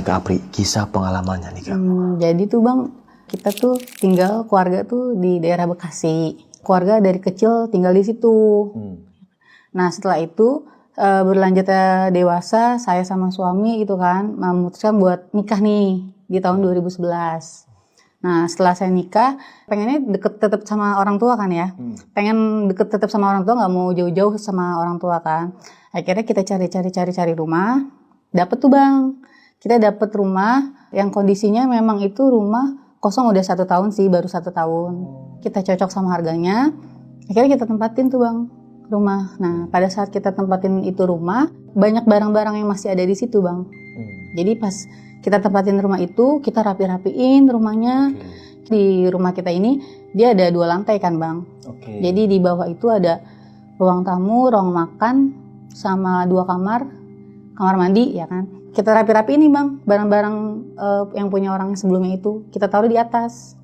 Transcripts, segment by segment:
Kak Apri, kisah pengalamannya nih Kak. Jadi tuh Bang, kita tuh tinggal keluarga tuh di daerah Bekasi. Keluarga dari kecil tinggal di situ. Nah setelah itu berlanjut dewasa, saya sama suami gitu kan memutuskan buat nikah nih di tahun 2011. Nah setelah saya nikah, pengennya deket tetap sama orang tua kan ya. Pengen deket tetap sama orang tua, nggak mau jauh-jauh sama orang tua kan. Akhirnya kita cari rumah, dapet tuh Bang. Kita dapet rumah yang kondisinya memang itu rumah kosong udah 1 tahun sih, baru 1 tahun. Kita cocok sama harganya, akhirnya kita tempatin tuh Bang rumah. Nah pada saat kita tempatin itu rumah, banyak barang-barang yang masih ada di situ Bang. Jadi pas kita tempatin rumah itu, kita rapi-rapiin rumahnya. Di rumah kita ini dia ada 2 lantai kan Bang. Jadi di bawah itu ada ruang tamu, ruang makan, sama 2 kamar mandi ya kan. Kita rapi-rapi ini Bang, barang-barang yang punya orang sebelumnya itu kita taruh di atas.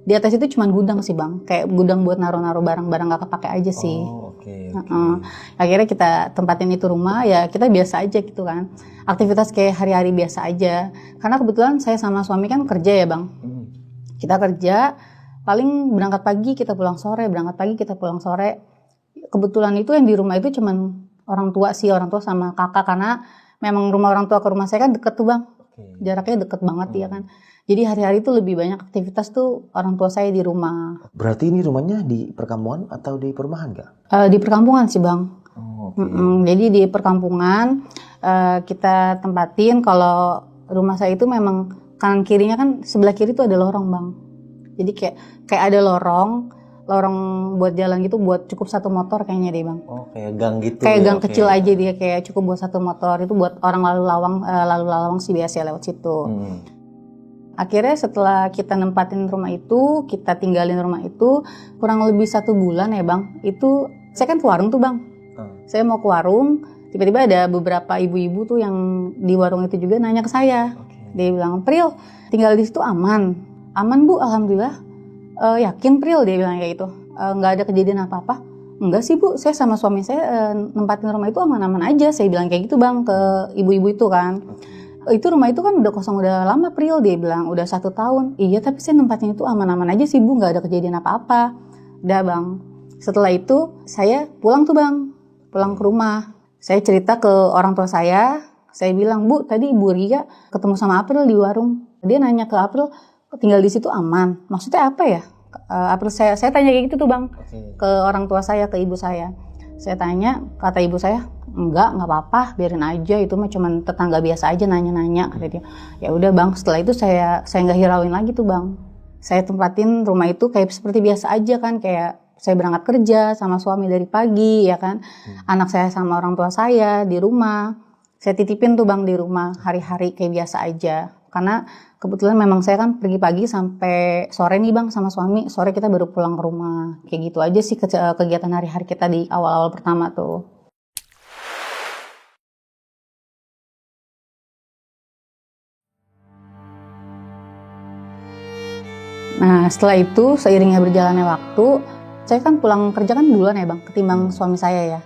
Di atas itu cuma gudang sih Bang, kayak gudang buat naruh-naruh barang-barang gak kepake aja sih. Akhirnya kita tempatin itu rumah, ya kita biasa aja gitu kan. Aktivitas kayak hari-hari biasa aja. Karena kebetulan saya sama suami kan kerja ya Bang. Kita kerja, paling berangkat pagi kita pulang sore, berangkat pagi kita pulang sore. Kebetulan itu yang di rumah itu cuman orang tua sama kakak, karena memang rumah orang tua ke rumah saya kan deket tuh Bang. Jaraknya deket banget ya kan. Jadi hari-hari itu lebih banyak aktivitas tuh orang tua saya di rumah. Berarti ini rumahnya di perkampungan atau di perumahan Kak? Di perkampungan sih Bang. Jadi di perkampungan kita tempatin. Kalau rumah saya itu memang kanan kirinya kan, sebelah kiri tuh ada lorong Bang. Jadi kayak ada lorong buat jalan gitu, buat cukup 1 motor kayaknya deh Bang. Kayak gang gitu. Kayak gang kecil aja dia, kayak cukup buat 1 motor. Itu buat orang lalu lawang sih biasa lewat situ. Akhirnya setelah kita nempatin rumah itu, kita tinggalin rumah itu kurang lebih 1 bulan ya Bang. Itu saya kan ke warung tuh Bang. Saya mau ke warung, tiba-tiba ada beberapa ibu-ibu tuh yang di warung itu juga nanya ke saya. Dia bilang, "Pril, tinggal di situ aman?" "Aman Bu, alhamdulillah." "Yakin Pril?" Dia bilang kayak gitu. "Nggak ada kejadian apa-apa?" "Enggak sih Bu, saya sama suami saya nempatin rumah itu aman-aman aja." Saya bilang kayak gitu Bang ke ibu-ibu itu kan. "Itu rumah itu kan udah kosong udah lama Pril," dia bilang, "udah 1 tahun." "Iya tapi saya nempatin itu aman-aman aja sih Bu, nggak ada kejadian apa-apa." Udah Bang. Setelah itu saya pulang tuh Bang, pulang ke rumah. Saya cerita ke orang tua saya bilang, "Bu, tadi Ibu Ria ketemu sama April di warung. Dia nanya ke April, tinggal di situ aman." Maksudnya apa ya? April saya tanya kayak gitu tuh Bang, ke orang tua saya, ke ibu saya. Saya tanya, kata ibu saya, enggak apa-apa, biarin aja, itu mah cuman tetangga biasa aja nanya-nanya, kata dia. Ya udah Bang, setelah itu saya nggak hirauin lagi tuh Bang. Saya tempatin rumah itu kayak seperti biasa aja kan, kayak saya berangkat kerja sama suami dari pagi ya kan. Anak saya sama orang tua saya di rumah. Saya titipin tuh Bang di rumah hari-hari kayak biasa aja. Karena kebetulan memang saya kan pergi pagi sampai sore nih Bang sama suami. Sore kita baru pulang ke rumah. Kayak gitu aja sih kegiatan hari-hari kita di awal-awal pertama tuh. Nah setelah itu seiringnya berjalannya waktu, saya kan pulang kerja kan duluan ya Bang, ketimbang suami saya ya.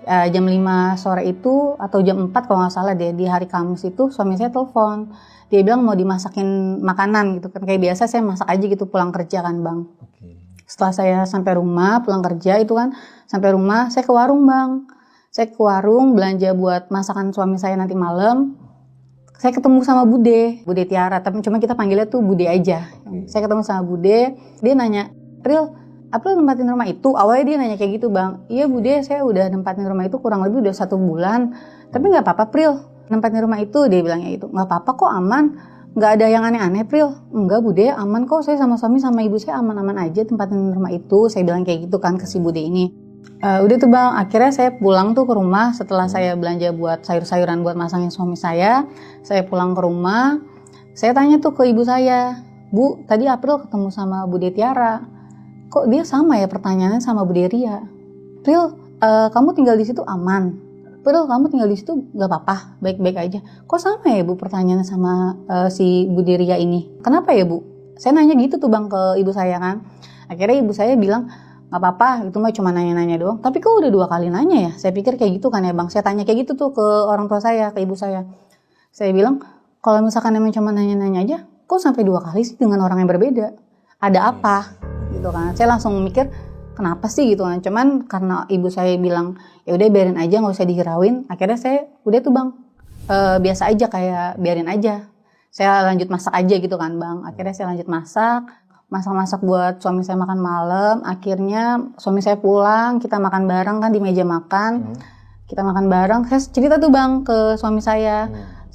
Jam 5 sore itu atau jam 4 kalau nggak salah deh, di hari Kamis itu suami saya telepon. Dia bilang mau dimasakin makanan gitu kan. Kayak biasa saya masak aja gitu pulang kerja kan Bang. Setelah saya sampai rumah, pulang kerja itu kan, sampai rumah saya ke warung Bang. Saya ke warung belanja buat masakan suami saya nanti malam. Saya ketemu sama Bude Tiara, tapi cuma kita panggilnya tuh Bude aja. Saya ketemu sama Bude, dia nanya, "Pril, April nempatin rumah itu?" Awalnya dia nanya kayak gitu Bang. "Iya Bude, saya udah nempatin rumah itu kurang lebih udah 1 bulan. Tapi gak apa-apa Pril, nempatin rumah itu," dia bilangnya itu. "Gak apa-apa kok, aman. Gak ada yang aneh-aneh Pril." "Enggak Bude, aman kok, saya sama suami sama ibu saya aman-aman aja tempatin rumah itu." Saya bilang kayak gitu kan ke si Bude ini. Udah tuh Bang, akhirnya saya pulang tuh ke rumah setelah saya belanja buat sayur-sayuran buat masangin suami saya. Saya pulang ke rumah, saya tanya tuh ke ibu saya, "Bu, tadi April ketemu sama Bude Tiara. Kok dia sama ya pertanyaannya sama Bude Ria? Pril, kamu tinggal di situ aman? Pril, kamu tinggal di situ gak apa-apa, baik-baik aja. Kok sama ya Bu pertanyaannya sama si Bude Ria ini? Kenapa ya Bu?" Saya nanya gitu tuh Bang ke ibu saya kan. Akhirnya ibu saya bilang, "Gak apa-apa, itu mah cuma nanya-nanya doang." "Tapi kok udah 2 kali nanya ya?" Saya pikir kayak gitu kan ya Bang. Saya tanya kayak gitu tuh ke orang tua saya, ke ibu saya. Saya bilang, Kalau misalkan emang cuma nanya-nanya aja, kok sampai 2 kali sih dengan orang yang berbeda? Ada apa? Gitu kan. Saya langsung mikir, kenapa sih gitu kan. Cuman karena ibu saya bilang, ya udah biarin aja, nggak usah dihirauin. Akhirnya saya udah tuh bang, biasa aja, kayak biarin aja. Saya lanjut masak aja gitu kan bang. Akhirnya saya lanjut masak buat suami saya makan malam. Akhirnya suami saya pulang, kita makan bareng kan di meja makan. Kita makan bareng, saya cerita tuh bang ke suami saya.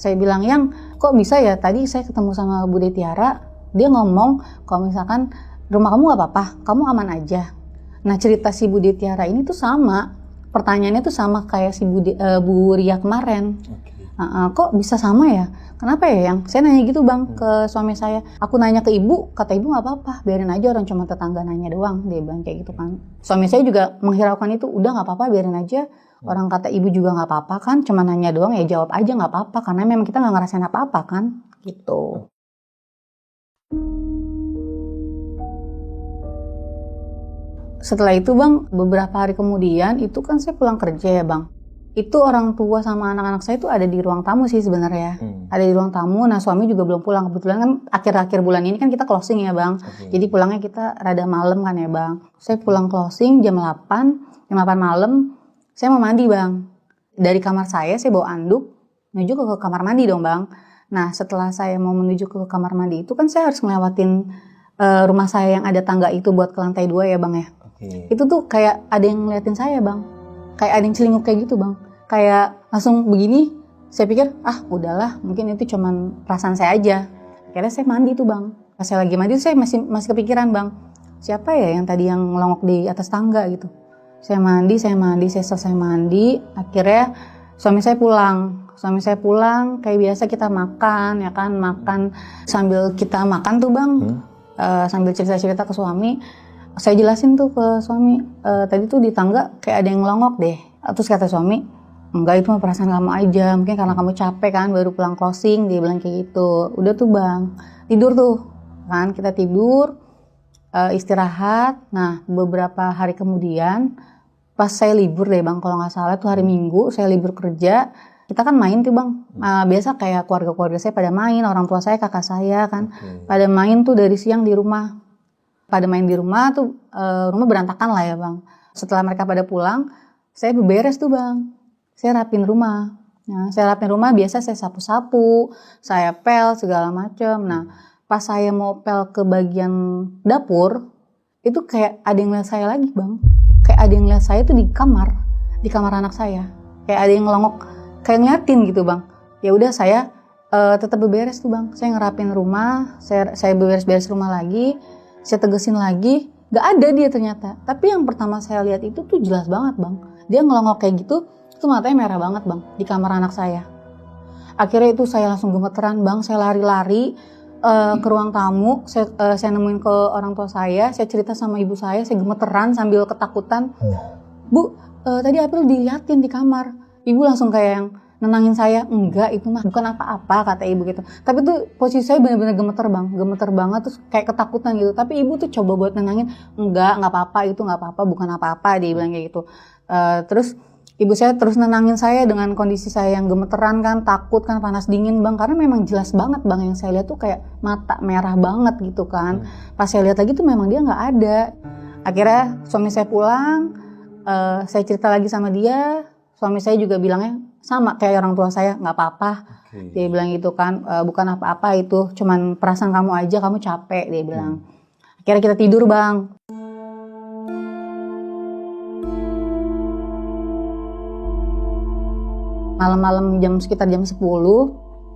Saya bilang, yang kok bisa ya tadi saya ketemu sama Bu Tiara, dia ngomong kalau misalkan rumah kamu gak apa-apa, kamu aman aja. Nah cerita si Bu Tiara ini tuh sama, pertanyaannya tuh sama kayak si Bu Ria kemarin. Kok bisa sama ya? Kenapa ya yang? Saya nanya gitu bang ke suami saya. Aku nanya ke ibu, kata ibu gak apa-apa, biarin aja, orang cuma tetangga nanya doang. Dia bilang kayak gitu kan. Suami saya juga menghiraukan itu, udah gak apa-apa, biarin aja. Orang kata ibu juga gak apa-apa kan, cuma nanya doang, ya jawab aja gak apa-apa. Karena memang kita gak ngerasain apa-apa kan, gitu. Setelah itu bang, beberapa hari kemudian itu kan saya pulang kerja ya bang. Itu orang tua sama anak-anak saya itu ada di ruang tamu sih sebenarnya. Ada di ruang tamu, nah suami juga belum pulang. Kebetulan kan akhir-akhir bulan ini kan kita closing ya bang. Jadi pulangnya kita rada malam kan ya bang. Saya pulang closing jam 8 malam. Saya mau mandi bang. Dari kamar saya bawa anduk menuju ke kamar mandi dong bang. Nah setelah saya mau menuju ke kamar mandi itu kan saya harus ngelewatin rumah saya yang ada tangga itu buat ke lantai 2 ya bang ya. Itu tuh kayak ada yang ngeliatin saya bang. Kayak ada yang celinguk kayak gitu bang. Kayak langsung begini, saya pikir udahlah mungkin itu cuman perasaan saya aja. Akhirnya saya mandi tuh bang. Pas saya lagi mandi saya masih kepikiran bang. Siapa ya yang tadi yang ngelongok di atas tangga gitu. Saya selesai mandi, akhirnya suami saya pulang, kayak biasa kita makan, ya kan, makan sambil kita makan tuh bang, sambil cerita-cerita ke suami, saya jelasin tuh ke suami, tadi tuh di tangga kayak ada yang ngelongok deh, terus kata suami, enggak itu mah perasaan kamu aja, mungkin karena kamu capek kan, baru pulang closing, dia bilang kayak gitu, udah tuh bang, tidur tuh, kan, kita tidur, istirahat. Nah beberapa hari kemudian pas saya libur deh bang, kalau nggak salah tuh hari Minggu saya libur kerja, kita kan main tuh bang, biasa kayak keluarga saya pada main, orang tua saya, kakak saya kan pada main tuh dari siang di rumah, pada main di rumah tuh, rumah berantakan lah ya bang. Setelah mereka pada pulang, saya beberes tuh bang, saya rapin rumah. Nah, saya rapin rumah, biasa saya sapu-sapu, saya pel segala macam. Nah pas saya mau pel ke bagian dapur, itu kayak ada yang lihat saya lagi bang. Kayak ada yang lihat saya tuh di kamar anak saya. Kayak ada yang ngelongok, kayak ngeliatin gitu bang. Ya udah saya tetap beberes tuh bang. Saya ngerapin rumah, saya beberes rumah lagi, saya tegesin lagi, gak ada dia ternyata. Tapi yang pertama saya lihat itu tuh jelas banget bang. Dia ngelongok kayak gitu, itu matanya merah banget bang, di kamar anak saya. Akhirnya itu saya langsung gemeteran bang, saya lari-lari ke ruang tamu, saya nemuin ke orang tua saya cerita sama ibu saya gemeteran sambil ketakutan. Bu, tadi April diliatin di kamar. Ibu langsung kayak yang nenangin saya, enggak itu mah bukan apa-apa kata ibu gitu. Tapi tuh posisi saya benar-benar gemeter banget, terus kayak ketakutan gitu. Tapi ibu tuh coba buat nenangin, enggak apa-apa, itu nggak apa-apa, bukan apa-apa, dia bilang kayak gitu. Terus ibu saya terus nenangin saya dengan kondisi saya yang gemeteran kan, takut kan, panas dingin bang, karena memang jelas banget bang yang saya lihat tuh kayak mata merah banget gitu kan. Pas saya lihat lagi tuh memang dia nggak ada. Akhirnya suami saya pulang, saya cerita lagi sama dia, suami saya juga bilangnya sama kayak orang tua saya, nggak apa-apa. Dia bilang gitu kan, bukan apa-apa itu, cuman perasaan kamu aja, kamu capek, dia bilang. Akhirnya kita tidur bang. Malam-malam sekitar jam 10,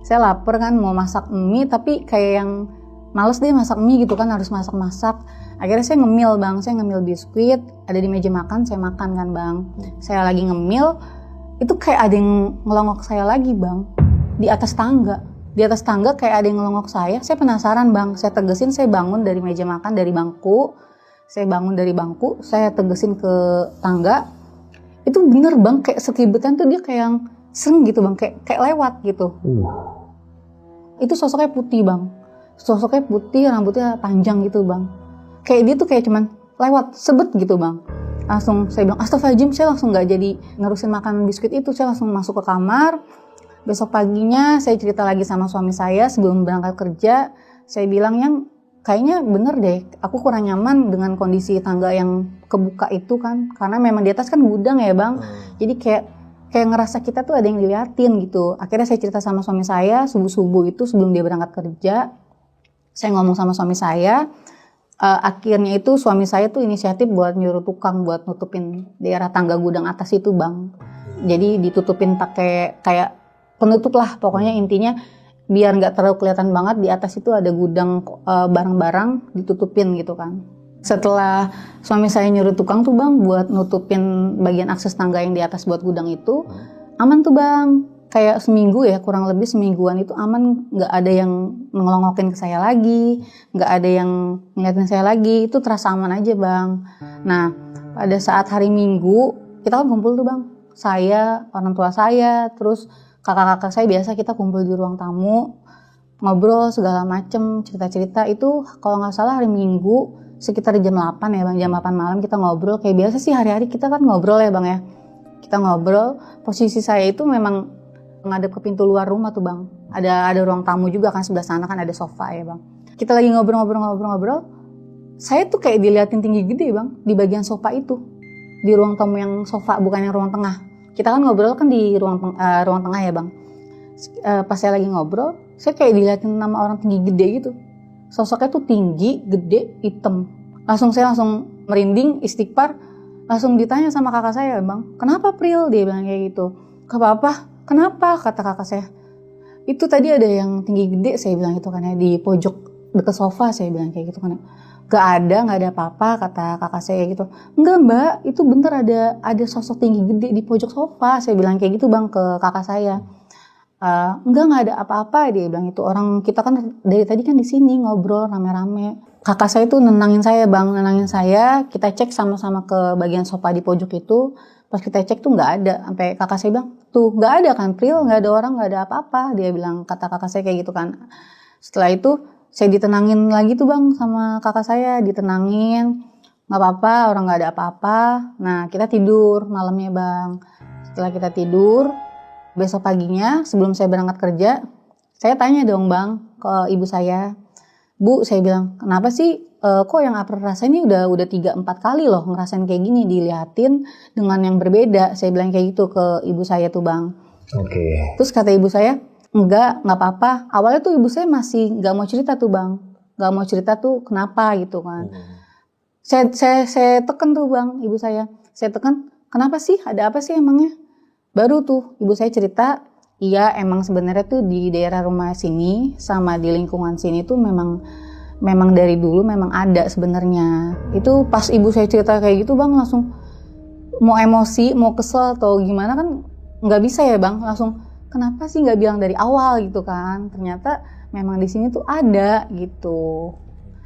saya lapar kan, mau masak mie, tapi kayak yang males deh masak mie gitu kan, harus masak-masak. Akhirnya saya ngemil bang, saya ngemil biskuit, ada di meja makan, saya makan kan bang. Saya lagi ngemil, itu kayak ada yang ngelongok saya lagi bang, di atas tangga. Di atas tangga kayak ada yang ngelongok saya penasaran bang, saya tegesin, saya bangun dari meja makan, dari bangku. Saya bangun dari bangku, saya tegesin ke tangga. Itu bener bang, kayak sekelibetan tuh dia kayak yang sering gitu bang, kayak lewat gitu. Itu sosoknya putih bang, sosoknya putih, rambutnya panjang gitu bang. Kayak dia tuh kayak cuman lewat sebet gitu bang. Langsung saya bilang astagfirullahaladzim, saya langsung nggak jadi nerusin makan biskuit itu, saya langsung masuk ke kamar. Besok paginya saya cerita lagi sama suami saya sebelum berangkat kerja. Saya bilang yang kayaknya bener deh, aku kurang nyaman dengan kondisi tangga yang kebuka itu kan. Karena memang di atas kan gudang ya bang. Jadi kayak ngerasa kita tuh ada yang diliatin gitu. Akhirnya saya cerita sama suami saya subuh-subuh itu sebelum dia berangkat kerja. Saya ngomong sama suami saya. Akhirnya itu suami saya tuh inisiatif buat nyuruh tukang buat nutupin daerah tangga gudang atas itu bang. Jadi ditutupin pakai kayak penutup lah. Pokoknya intinya biar nggak terlalu kelihatan banget di atas itu ada gudang barang-barang ditutupin gitu kan. Setelah suami saya nyuruh tukang tuh bang buat nutupin bagian akses tangga yang di atas buat gudang itu, aman tuh bang. Kayak seminggu ya, kurang lebih semingguan itu aman, nggak ada yang ngelongokin ke saya lagi, nggak ada yang ngeliatin saya lagi, itu terasa aman aja bang. Nah pada saat hari Minggu kita kan kumpul tuh bang, saya, orang tua saya, terus kakak-kakak saya biasa kita kumpul di ruang tamu, ngobrol segala macem, cerita-cerita itu kalau nggak salah hari Minggu sekitar jam 8 ya bang, jam 8 malam kita ngobrol, kayak biasa sih hari-hari kita kan ngobrol ya bang ya. Kita ngobrol, posisi saya itu memang ngadep ke pintu luar rumah tuh bang. Ada ruang tamu juga kan, sebelah sana kan ada sofa ya bang. Kita lagi ngobrol-ngobrol, saya tuh kayak diliatin tinggi gede bang, di bagian sofa itu. Di ruang tamu yang sofa, bukan yang ruang tengah. Kita kan ngobrol kan di ruang tengah ya bang. Pas saya lagi ngobrol, saya kayak diliatin nama orang tinggi gede gitu. Sosoknya tuh tinggi, gede, hitam. Saya langsung merinding, istighfar. Langsung ditanya sama kakak saya, bang, kenapa Pril? Dia bilang kayak gitu. Gak apa-apa. Kenapa? Kata kakak saya. Itu tadi ada yang tinggi gede, saya bilang itu kan ya, di pojok deket sofa, saya bilang kayak gitu kan ya. Gak ada apa-apa, kata kakak saya gitu. Enggak mbak, itu bentar ada sosok tinggi gede di pojok sofa, saya bilang kayak gitu bang ke kakak saya. Enggak ada apa-apa, dia bilang itu. Orang kita kan dari tadi kan di sini ngobrol rame-rame. Kakak saya tuh nenangin saya bang, kita cek sama-sama ke bagian sofa di pojok itu. Pas kita cek tuh nggak ada, sampai kakak saya bilang, tuh nggak ada kan Pril, nggak ada orang, nggak ada apa-apa, dia bilang, kata kakak saya kayak gitu kan. Setelah itu saya ditenangin lagi tuh bang sama kakak saya, ditenangin, nggak apa-apa, orang nggak ada apa-apa. Nah kita tidur malamnya bang. Setelah kita tidur, besok paginya sebelum saya berangkat kerja, saya tanya dong bang ke ibu saya, Bu, saya bilang, kenapa sih kok yang April rasain ini udah 3-4 kali loh ngerasain kayak gini, diliatin dengan yang berbeda. Saya bilang kayak gitu ke ibu saya tuh bang. Oke. Terus kata ibu saya, nggak apa-apa. Awalnya tuh ibu saya masih nggak mau cerita tuh bang, nggak mau cerita tuh kenapa gitu kan. Saya tekan tuh bang, ibu saya tekan, kenapa sih, ada apa sih emangnya? Baru tuh ibu saya cerita, iya emang sebenarnya tuh di daerah rumah sini sama di lingkungan sini tuh memang dari dulu memang ada sebenarnya. Itu pas ibu saya cerita kayak gitu bang, langsung mau emosi, mau kesel atau gimana kan nggak bisa ya bang, langsung kenapa sih nggak bilang dari awal gitu kan. Ternyata memang di sini tuh ada gitu.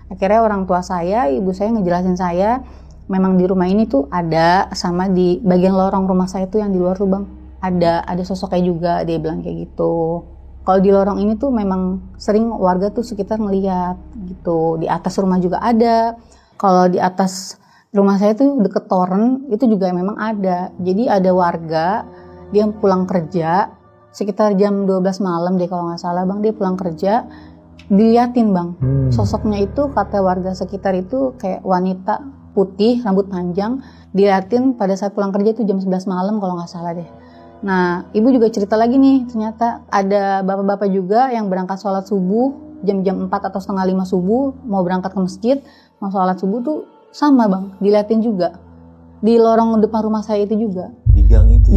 Akhirnya orang tua saya, ibu saya ngejelasin saya, memang di rumah ini tuh ada, sama di bagian lorong rumah saya tuh yang di luar tuh bang, ada sosoknya juga, dia bilang kayak gitu. Kalau di lorong ini tuh memang sering warga tuh sekitar ngeliat gitu. Di atas rumah juga ada. Kalau di atas rumah saya tuh deket toren itu juga memang ada. Jadi ada warga, dia pulang kerja sekitar jam 12 malam deh kalau nggak salah bang, dia pulang kerja, diliatin bang. Sosoknya itu kata warga sekitar itu kayak wanita putih, rambut panjang, diliatin pada saat pulang kerja itu jam 11 malam kalau nggak salah deh. Nah, ibu juga cerita lagi nih, ternyata ada bapak-bapak juga yang berangkat sholat subuh jam 4 atau setengah 5 subuh, mau berangkat ke masjid, mau sholat subuh tuh sama bang, diliatin juga. Di lorong depan rumah saya itu juga. Di gang itu?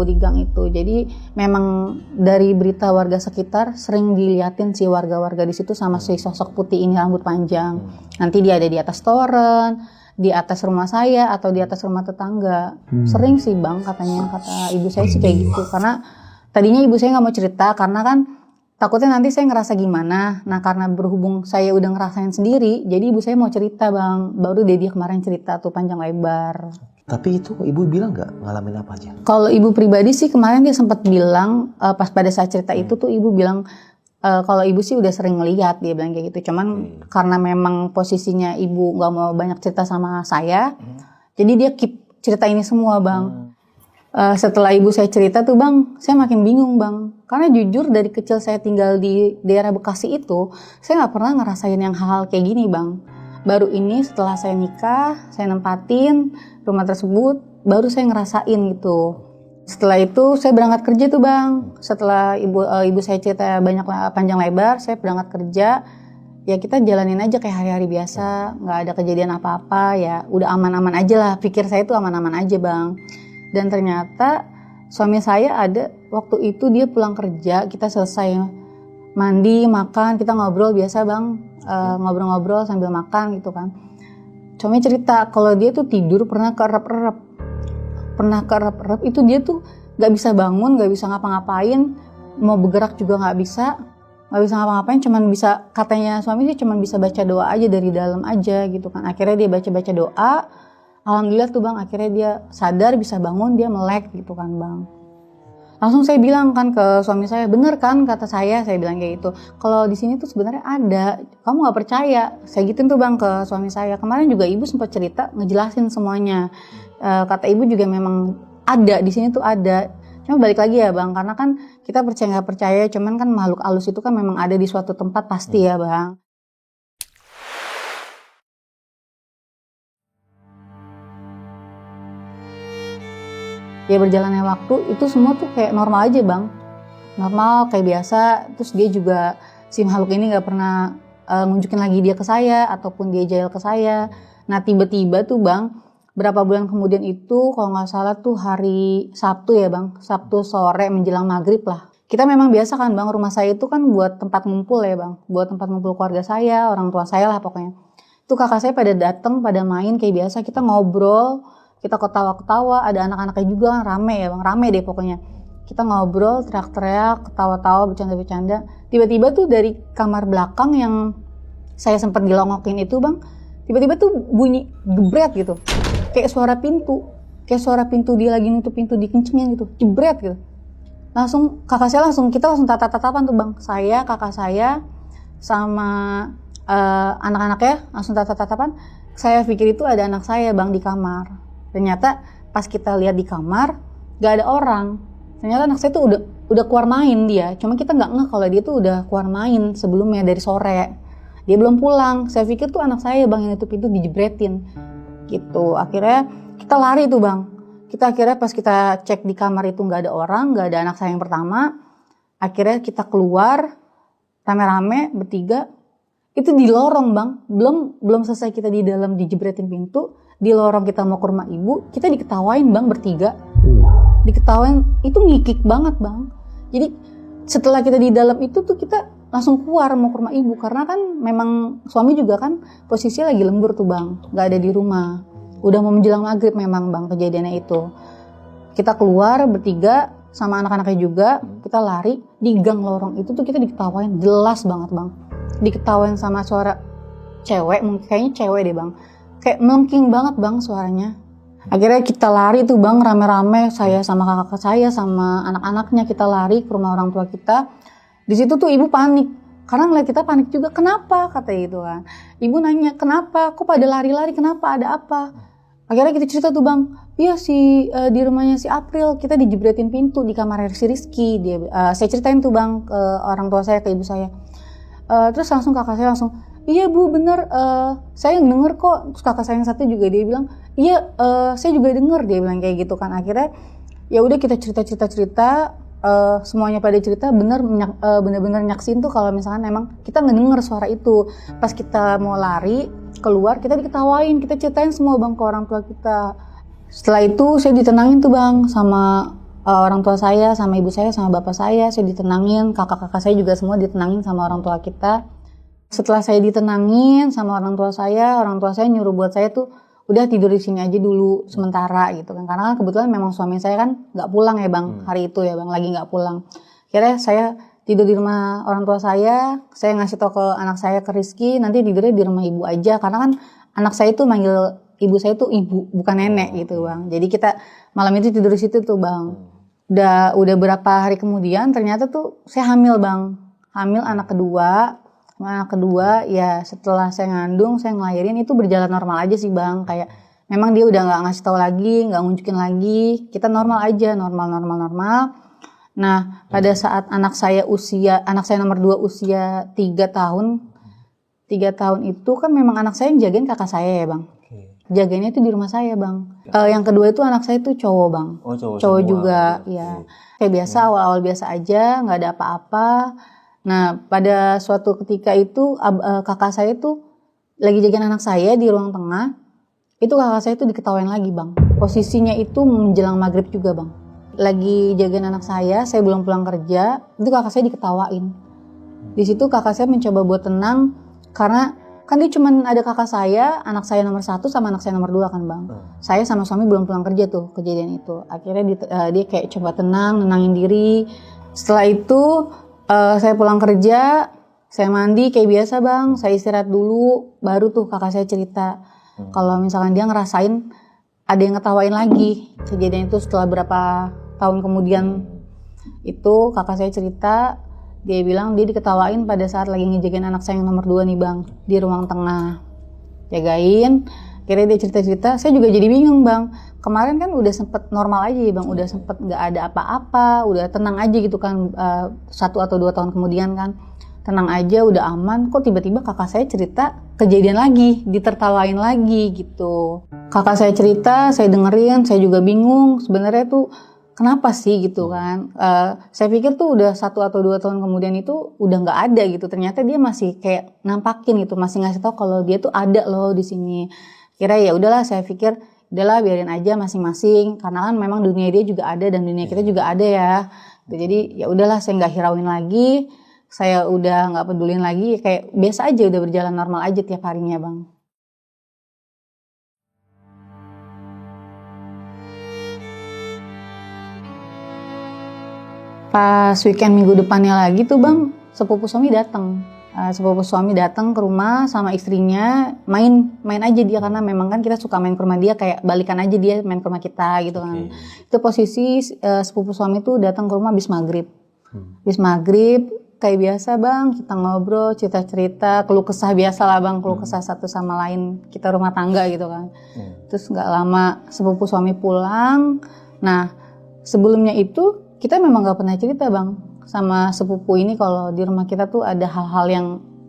Di gang itu. Jadi memang dari berita warga sekitar sering diliatin si warga-warga di situ sama si sosok putih ini rambut panjang. Nanti dia ada di atas toren, di atas rumah saya atau di atas rumah tetangga. Sering sih bang, katanya, kata ibu saya sih kayak gitu. Karena tadinya ibu saya nggak mau cerita karena kan takutnya nanti saya ngerasa gimana. Nah karena berhubung saya udah ngerasain sendiri, jadi ibu saya mau cerita bang. Baru dia kemarin cerita tuh panjang lebar. Tapi itu ibu bilang nggak ngalamin apa aja? Kalau ibu pribadi sih kemarin dia sempat bilang, pas pada saat cerita itu tuh ibu bilang, kalau ibu sih udah sering ngelihat, dia bilang kayak gitu. Cuman karena memang posisinya ibu nggak mau banyak cerita sama saya, jadi dia keep cerita ini semua bang. Setelah ibu saya cerita tuh bang, saya makin bingung bang. Karena jujur dari kecil saya tinggal di daerah Bekasi itu, saya nggak pernah ngerasain yang hal-hal kayak gini bang. Baru ini setelah saya nikah, saya nempatin rumah tersebut, baru saya ngerasain gitu. Setelah itu saya berangkat kerja tuh bang. Setelah ibu saya cerita panjang lebar, saya berangkat kerja. Ya kita jalanin aja kayak hari-hari biasa, nggak ada kejadian apa-apa ya. Udah aman-aman aja lah, pikir saya tuh aman-aman aja bang. Dan ternyata suami saya ada waktu itu dia pulang kerja, kita selesai mandi, makan, kita ngobrol biasa bang. Ngobrol-ngobrol sambil makan gitu kan. Suami cerita kalau dia tuh tidur pernah kerep-erep. Itu dia tuh gak bisa bangun, gak bisa ngapa-ngapain, mau bergerak juga gak bisa ngapa-ngapain, cuman bisa, katanya suami sih cuman bisa baca doa aja dari dalam aja gitu kan. Akhirnya dia baca-baca doa, alhamdulillah tuh bang, akhirnya dia sadar, bisa bangun, dia melek gitu kan bang. Langsung saya bilang kan ke suami saya, bener kan kata saya bilang kayak gitu. Kalau di sini tuh sebenarnya ada, kamu nggak percaya. Saya gituin tuh bang ke suami saya. Kemarin juga ibu sempat cerita ngejelasin semuanya. Kata ibu juga memang ada di sini tuh ada. Cuma balik lagi ya bang, karena kan kita percaya nggak percaya, cuman kan makhluk halus itu kan memang ada di suatu tempat pasti ya bang. Ya berjalannya waktu itu semua tuh kayak normal aja bang, normal kayak biasa. Terus dia juga si makhluk ini nggak pernah ngunjukin lagi dia ke saya ataupun dia jail ke saya. Nah tiba-tiba tuh bang, berapa bulan kemudian itu kalau nggak salah tuh hari Sabtu ya bang, Sabtu sore menjelang maghrib lah. Kita memang biasa kan bang, rumah saya itu kan buat tempat ngumpul ya bang, buat tempat ngumpul keluarga saya, orang tua saya lah pokoknya. Itu kakak saya pada datang, pada main kayak biasa, kita ngobrol. Kita ketawa-ketawa, ada anak-anaknya juga kan, rame ya bang, rame deh pokoknya. Kita ngobrol, teriak-teriak, ketawa-tawa, bercanda-bercanda. Tiba-tiba tuh dari kamar belakang yang saya sempat dilongokin itu bang, tiba-tiba tuh bunyi gebret gitu. Kayak suara pintu dia lagi nutup pintu dikencengin gitu, jebret gitu. Langsung kita langsung tatap-tatapan tuh bang. Saya, kakak saya, sama anak-anaknya langsung tatap-tatapan. Saya pikir itu ada anak saya bang di kamar. Ternyata pas kita lihat di kamar gak ada orang. Ternyata anak saya tuh udah keluar main dia. Cuma kita nggak ngeh kalau dia tuh udah keluar main sebelumnya dari sore. Dia belum pulang. Saya pikir tuh anak saya bang yang itu pintu dijebretin. Gitu. Akhirnya kita lari tuh bang. Kita akhirnya pas kita cek di kamar itu nggak ada orang, nggak ada anak saya yang pertama. Akhirnya kita keluar rame-rame bertiga. Itu di lorong bang. Belum selesai kita di dalam dijebretin pintu. Di lorong kita mau ke rumah ibu, kita diketawain bang bertiga. Diketawain, itu ngikik banget bang. Jadi setelah kita di dalam itu tuh kita langsung keluar mau ke rumah ibu. Karena kan memang suami juga kan posisinya lagi lembur tuh bang, gak ada di rumah. Udah mau menjelang maghrib memang bang kejadiannya itu. Kita keluar bertiga sama anak-anaknya juga, kita lari. Di gang lorong itu tuh kita diketawain, jelas banget bang. Diketawain sama suara cewek, kayaknya cewek deh bang. Kayak melengking banget bang suaranya. Akhirnya kita lari tuh bang rame-rame, saya sama kakak saya sama anak-anaknya, kita lari ke rumah orang tua kita. Di situ tuh ibu panik karena ngeliat kita panik juga. Kenapa kata gitu kan. Ibu nanya kenapa, kok pada lari-lari, kenapa, ada apa. Akhirnya kita cerita tuh bang, iya di rumahnya si April kita dijebretin pintu di kamar si Rizky. Saya ceritain tuh bang ke orang tua saya, ke ibu saya. Terus langsung kakak saya langsung, iya bu bener, saya denger kok. Terus kakak saya yang satu juga dia bilang, iya saya juga denger, dia bilang kayak gitu kan. Akhirnya ya udah kita cerita, semuanya pada cerita, bener-bener nyaksin tuh kalau misalkan emang kita ngedenger suara itu. Pas kita mau lari keluar kita diketawain, kita ceritain semua bang ke orang tua kita. Setelah itu saya ditenangin tuh bang sama orang tua saya, sama ibu saya, sama bapak saya ditenangin, kakak-kakak saya juga semua ditenangin sama orang tua kita. Setelah saya ditenangin sama orang tua saya nyuruh buat saya tuh udah tidur di sini aja dulu sementara gitu kan. Karena kan kebetulan memang suami saya kan nggak pulang ya bang hari itu ya bang, lagi nggak pulang. Akhirnya saya tidur di rumah orang tua saya ngasih tau ke anak saya, ke Rizky, nanti tidurnya di rumah ibu aja. Karena kan anak saya tuh manggil ibu saya tuh ibu, bukan nenek gitu bang. Jadi kita malam itu tidur di situ tuh bang. Udah berapa hari kemudian ternyata tuh saya hamil bang, hamil anak kedua. Anak kedua ya setelah saya ngandung, saya ngelahirin itu berjalan normal aja sih bang. Kayak memang dia udah nggak ngasih tahu lagi, nggak ngunjukin lagi, kita normal aja, normal. Nah, pada saat anak saya nomor 2 usia 3 tahun, 3 tahun itu kan memang anak saya yang jagain kakak saya ya Bang. Jaganya itu di rumah saya Bang. Yang kedua itu anak saya itu cowok Bang. Oh, cowok juga, ya. Kayak biasa, awal-awal biasa aja, nggak ada apa-apa. Nah, pada suatu ketika itu kakak saya itu lagi jagain anak saya di ruang tengah. Itu kakak saya itu diketawain lagi Bang. Posisinya itu menjelang maghrib juga Bang. Lagi jagain anak saya belum pulang kerja, itu kakak saya diketawain. Di situ kakak saya mencoba buat tenang, karena kan dia cuma ada kakak saya, anak saya nomor 1 sama anak saya nomor 2 kan Bang. Saya sama suami belum pulang kerja tuh kejadian itu. Akhirnya dia kayak coba nenangin diri. Setelah itu saya pulang kerja, saya mandi kayak biasa Bang, saya istirahat dulu, baru tuh kakak saya cerita. Kalau misalkan dia ngerasain ada yang ngetawain lagi. Kejadian itu setelah berapa tahun kemudian itu kakak saya cerita, dia bilang dia diketawain pada saat lagi ngejagain anak saya yang nomor 2 nih Bang, di ruang tengah. Jagain, akhirnya dia cerita-cerita, saya juga jadi bingung Bang. Kemarin kan udah sempet normal aja ya Bang, udah sempet gak ada apa-apa, udah tenang aja gitu kan, 1 atau 2 tahun kemudian kan. Tenang aja, udah aman, kok tiba-tiba kakak saya cerita kejadian lagi, ditertawain lagi gitu. Kakak saya cerita, saya dengerin, saya juga bingung, sebenarnya tuh kenapa sih gitu kan. Saya pikir tuh udah 1 atau 2 tahun kemudian itu udah nggak ada gitu. Ternyata dia masih kayak nampakin gitu, masih ngasih tahu kalau dia tuh ada loh di sini. Kira ya udahlah, saya pikir udahlah biarin aja masing-masing, karena kan memang dunia dia juga ada dan dunia kita juga ada ya. Jadi ya udahlah, saya nggak hirauin lagi, saya udah nggak pedulin lagi, kayak biasa aja, udah berjalan normal aja tiap harinya Bang. Pas weekend minggu depannya lagi tuh Bang, sepupu suami datang. Sepupu suami datang ke rumah sama istrinya, main aja dia, karena memang kan kita suka main ke rumah dia, kayak balikan aja dia main ke rumah kita gitu kan. Itu posisi sepupu suami tuh datang ke rumah habis maghrib. Habis maghrib kayak biasa Bang, kita ngobrol, cerita-cerita, keluh kesah biasa lah Bang, keluh kesah satu sama lain, kita rumah tangga gitu kan. Terus gak lama sepupu suami pulang. Nah, sebelumnya itu kita memang gak pernah cerita Bang sama sepupu ini kalau di rumah kita tuh ada hal-hal yang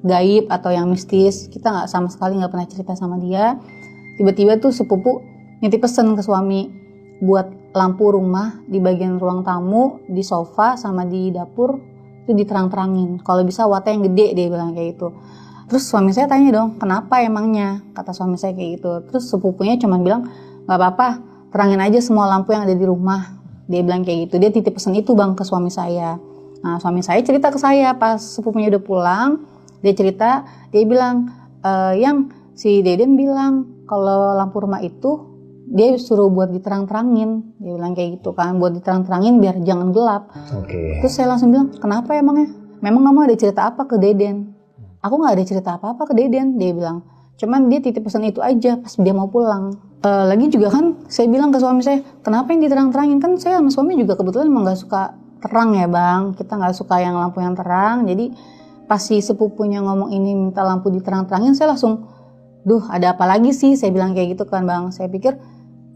gaib atau yang mistis. Kita gak sama sekali gak pernah cerita sama dia. Tiba-tiba tuh sepupu nitip pesen ke suami buat lampu rumah di bagian ruang tamu, di sofa sama di dapur itu diterang-terangin. Kalau bisa wattnya yang gede, dia bilang kayak gitu. Terus suami saya tanya dong, kenapa emangnya? Kata suami saya kayak gitu. Terus sepupunya cuma bilang, gak apa-apa, terangin aja semua lampu yang ada di rumah. Dia bilang kayak gitu. Dia titip pesan itu Bang ke suami saya. Nah, suami saya cerita ke saya pas sepupunya udah pulang. Dia cerita, dia bilang, yang si Deden bilang kalau lampu rumah itu dia suruh buat diterang-terangin. Dia bilang kayak gitu kan, buat diterang-terangin biar jangan gelap. Terus saya langsung bilang, kenapa emangnya? Memang kamu ada cerita apa ke Deden? Aku gak ada cerita apa-apa ke Deden, dia bilang. Cuman dia titip pesan itu aja pas dia mau pulang. Lagi juga kan saya bilang ke suami saya, kenapa yang diterang-terangin? Kan saya sama suami juga kebetulan emang gak suka terang ya Bang. Kita gak suka yang lampu yang terang. Jadi pas si sepupunya ngomong ini minta lampu diterang-terangin, saya langsung, duh ada apa lagi sih? Saya bilang kayak gitu kan Bang. Saya pikir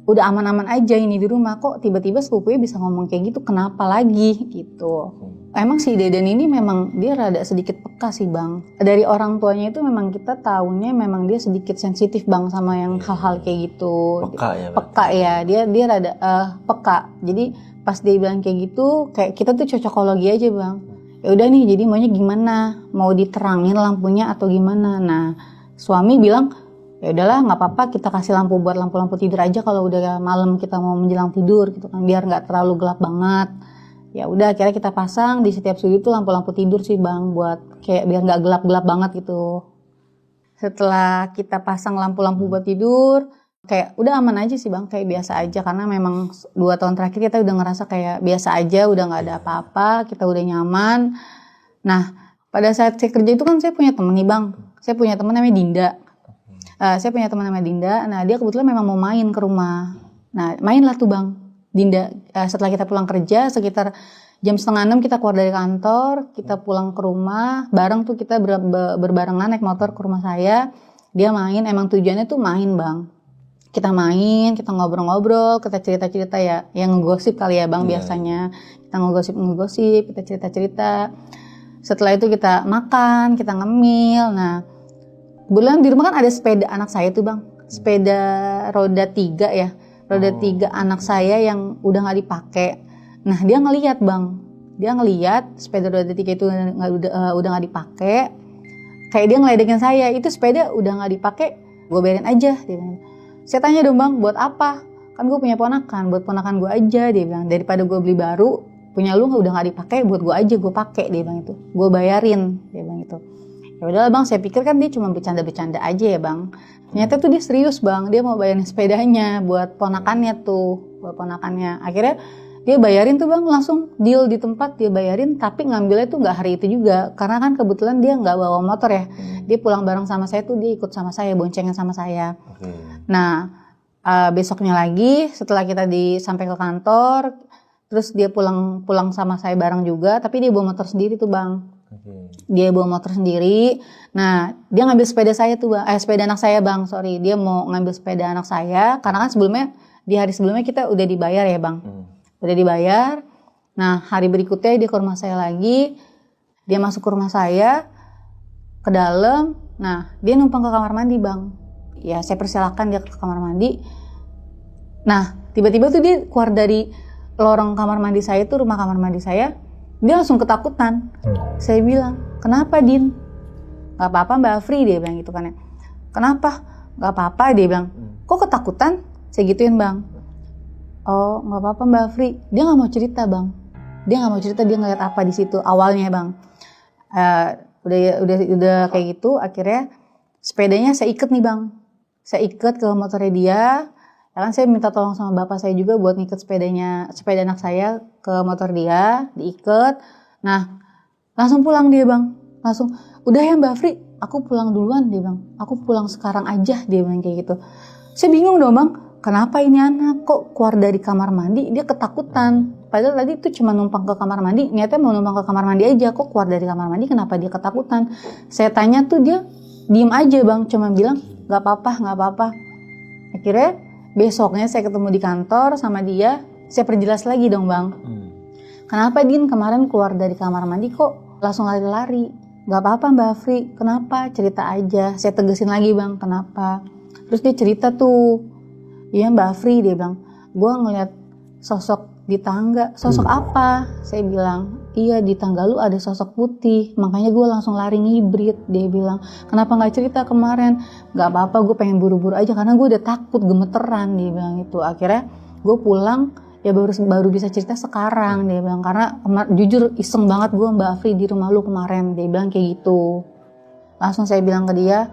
udah aman-aman aja ini di rumah, kok tiba-tiba sepupunya bisa ngomong kayak gitu, kenapa lagi gitu. Emang si Deden ini memang dia rada sedikit peka sih Bang. Dari orang tuanya itu memang kita tahunya memang dia sedikit sensitif Bang sama yang hal-hal kayak gitu. Peka ya, dia rada peka. Jadi pas dia bilang kayak gitu, kayak kita tuh cocokologi aja Bang. Ya udah nih, jadi maunya gimana? Mau diterangin lampunya atau gimana? Nah, suami bilang, ya udahlah nggak apa-apa, kita kasih lampu buat lampu-lampu tidur aja kalau udah malam kita mau menjelang tidur gitu kan, biar nggak terlalu gelap banget. Ya udah akhirnya kita pasang di setiap sudut tuh lampu-lampu tidur sih Bang, buat kayak biar nggak gelap-gelap banget gitu. Setelah kita pasang lampu-lampu buat tidur, kayak udah aman aja sih Bang, kayak biasa aja, karena memang 2 tahun terakhir kita udah ngerasa kayak biasa aja, udah nggak ada apa-apa, kita udah nyaman. Nah, pada saat saya kerja itu kan saya punya temen nih Bang, saya punya temen namanya Dinda. Saya punya teman namanya Dinda. Nah, dia kebetulan memang mau main ke rumah. Nah, mainlah tuh Bang Dinda. Setelah kita pulang kerja sekitar jam 5:30 kita keluar dari kantor, kita pulang ke rumah, bareng tuh kita berbarengan naik motor ke rumah saya. Dia main, emang tujuannya tuh main Bang. Kita main, kita ngobrol-ngobrol, kita cerita-cerita ya, yang ngegosip kali ya bang biasanya. Kita ngegosip, kita cerita-cerita. Setelah itu kita makan, kita ngemil. Nah, kebetulan di rumah kan ada sepeda anak saya tuh bang, sepeda roda 3 ya, roda 3 anak saya yang udah nggak dipakai. Nah dia ngelihat bang, dia ngelihat sepeda roda 3 itu udah nggak dipakai. Kayak dia ngeledekin saya, itu sepeda udah nggak dipakai, gue biarin aja. Dia bilang. Saya tanya dong bang, buat apa? Kan gue punya ponakan, buat ponakan gue aja. Dia bilang, daripada gue beli baru, punya lu udah nggak dipakai, buat gue aja gue pakai. Dia bilang itu, gue bayarin. Dia bilang itu. Ya udahlah bang, saya pikir kan dia cuma bercanda-bercanda aja ya bang. Ternyata tuh dia serius bang, dia mau bayarin sepedanya buat ponakannya tuh, buat ponakannya. Akhirnya dia bayarin tuh bang, langsung deal di tempat dia bayarin, tapi ngambilnya tuh nggak hari itu juga, karena kan kebetulan dia nggak bawa motor ya. Dia pulang bareng sama saya tuh, dia ikut sama saya, boncengan sama saya. Nah besoknya lagi setelah kita sampai ke kantor, terus dia pulang sama saya bareng juga, tapi dia bawa motor sendiri tuh bang. Dia bawa motor sendiri. Nah dia ngambil sepeda saya tuh bang, sepeda anak saya bang, sorry. Dia mau ngambil sepeda anak saya, karena kan sebelumnya, di hari sebelumnya kita udah dibayar ya bang. Udah dibayar. Nah hari berikutnya dia ke rumah saya lagi. Dia masuk ke rumah saya, ke dalam. Nah dia numpang ke kamar mandi bang. Ya saya persilahkan dia ke kamar mandi. Nah tiba-tiba tuh dia keluar dari lorong kamar mandi saya tuh, rumah kamar mandi saya. Dia langsung ketakutan. Saya bilang, kenapa Din? Gak apa-apa Mbak Afri, dia bilang gitu kan ya. Kenapa? Gak apa-apa, dia bilang. Kok ketakutan? Saya gituin bang. Oh gak apa-apa Mbak Afri. Dia gak mau cerita bang. Dia gak mau cerita dia ngeliat apa di situ awalnya bang. Udah kayak gitu, akhirnya sepedanya saya iket nih bang. Saya iket ke motornya dia. Ya kan saya minta tolong sama bapak saya juga buat ngiket sepeda anak saya ke motor dia, diiket. Nah langsung pulang dia bang. Langsung, udah ya Mbak Afri, aku pulang duluan, dia bilang. Aku pulang sekarang aja, dia bilang kayak gitu. Saya bingung dong bang, kenapa ini anak kok keluar dari kamar mandi dia ketakutan. Padahal tadi itu cuma numpang ke kamar mandi, niatnya mau numpang ke kamar mandi aja, kok keluar dari kamar mandi kenapa dia ketakutan. Saya tanya tuh dia diem aja bang, cuma bilang gak apa-apa. Akhirnya besoknya saya ketemu di kantor sama dia, saya perjelas lagi dong bang. Kenapa Din kemarin keluar dari kamar mandi kok langsung lari-lari? Gak apa-apa Mbak Afri, kenapa? Cerita aja. Saya tegesin lagi bang, kenapa? Terus dia cerita tuh, iya Mbak Afri, dia bilang, gue ngeliat sosok di tangga. Sosok apa? Saya bilang, iya di tangga lu ada sosok putih, makanya gue langsung lari ngibrit. Dia bilang, kenapa gak cerita kemarin? Gak apa-apa, gue pengen buru-buru aja karena gue udah takut, gemeteran. Dia bilang itu. Akhirnya gue pulang, ya baru bisa cerita sekarang. Dia bilang, karena jujur iseng banget gue Mbak Afri di rumah lu kemarin. Dia bilang kayak gitu. Langsung saya bilang ke dia,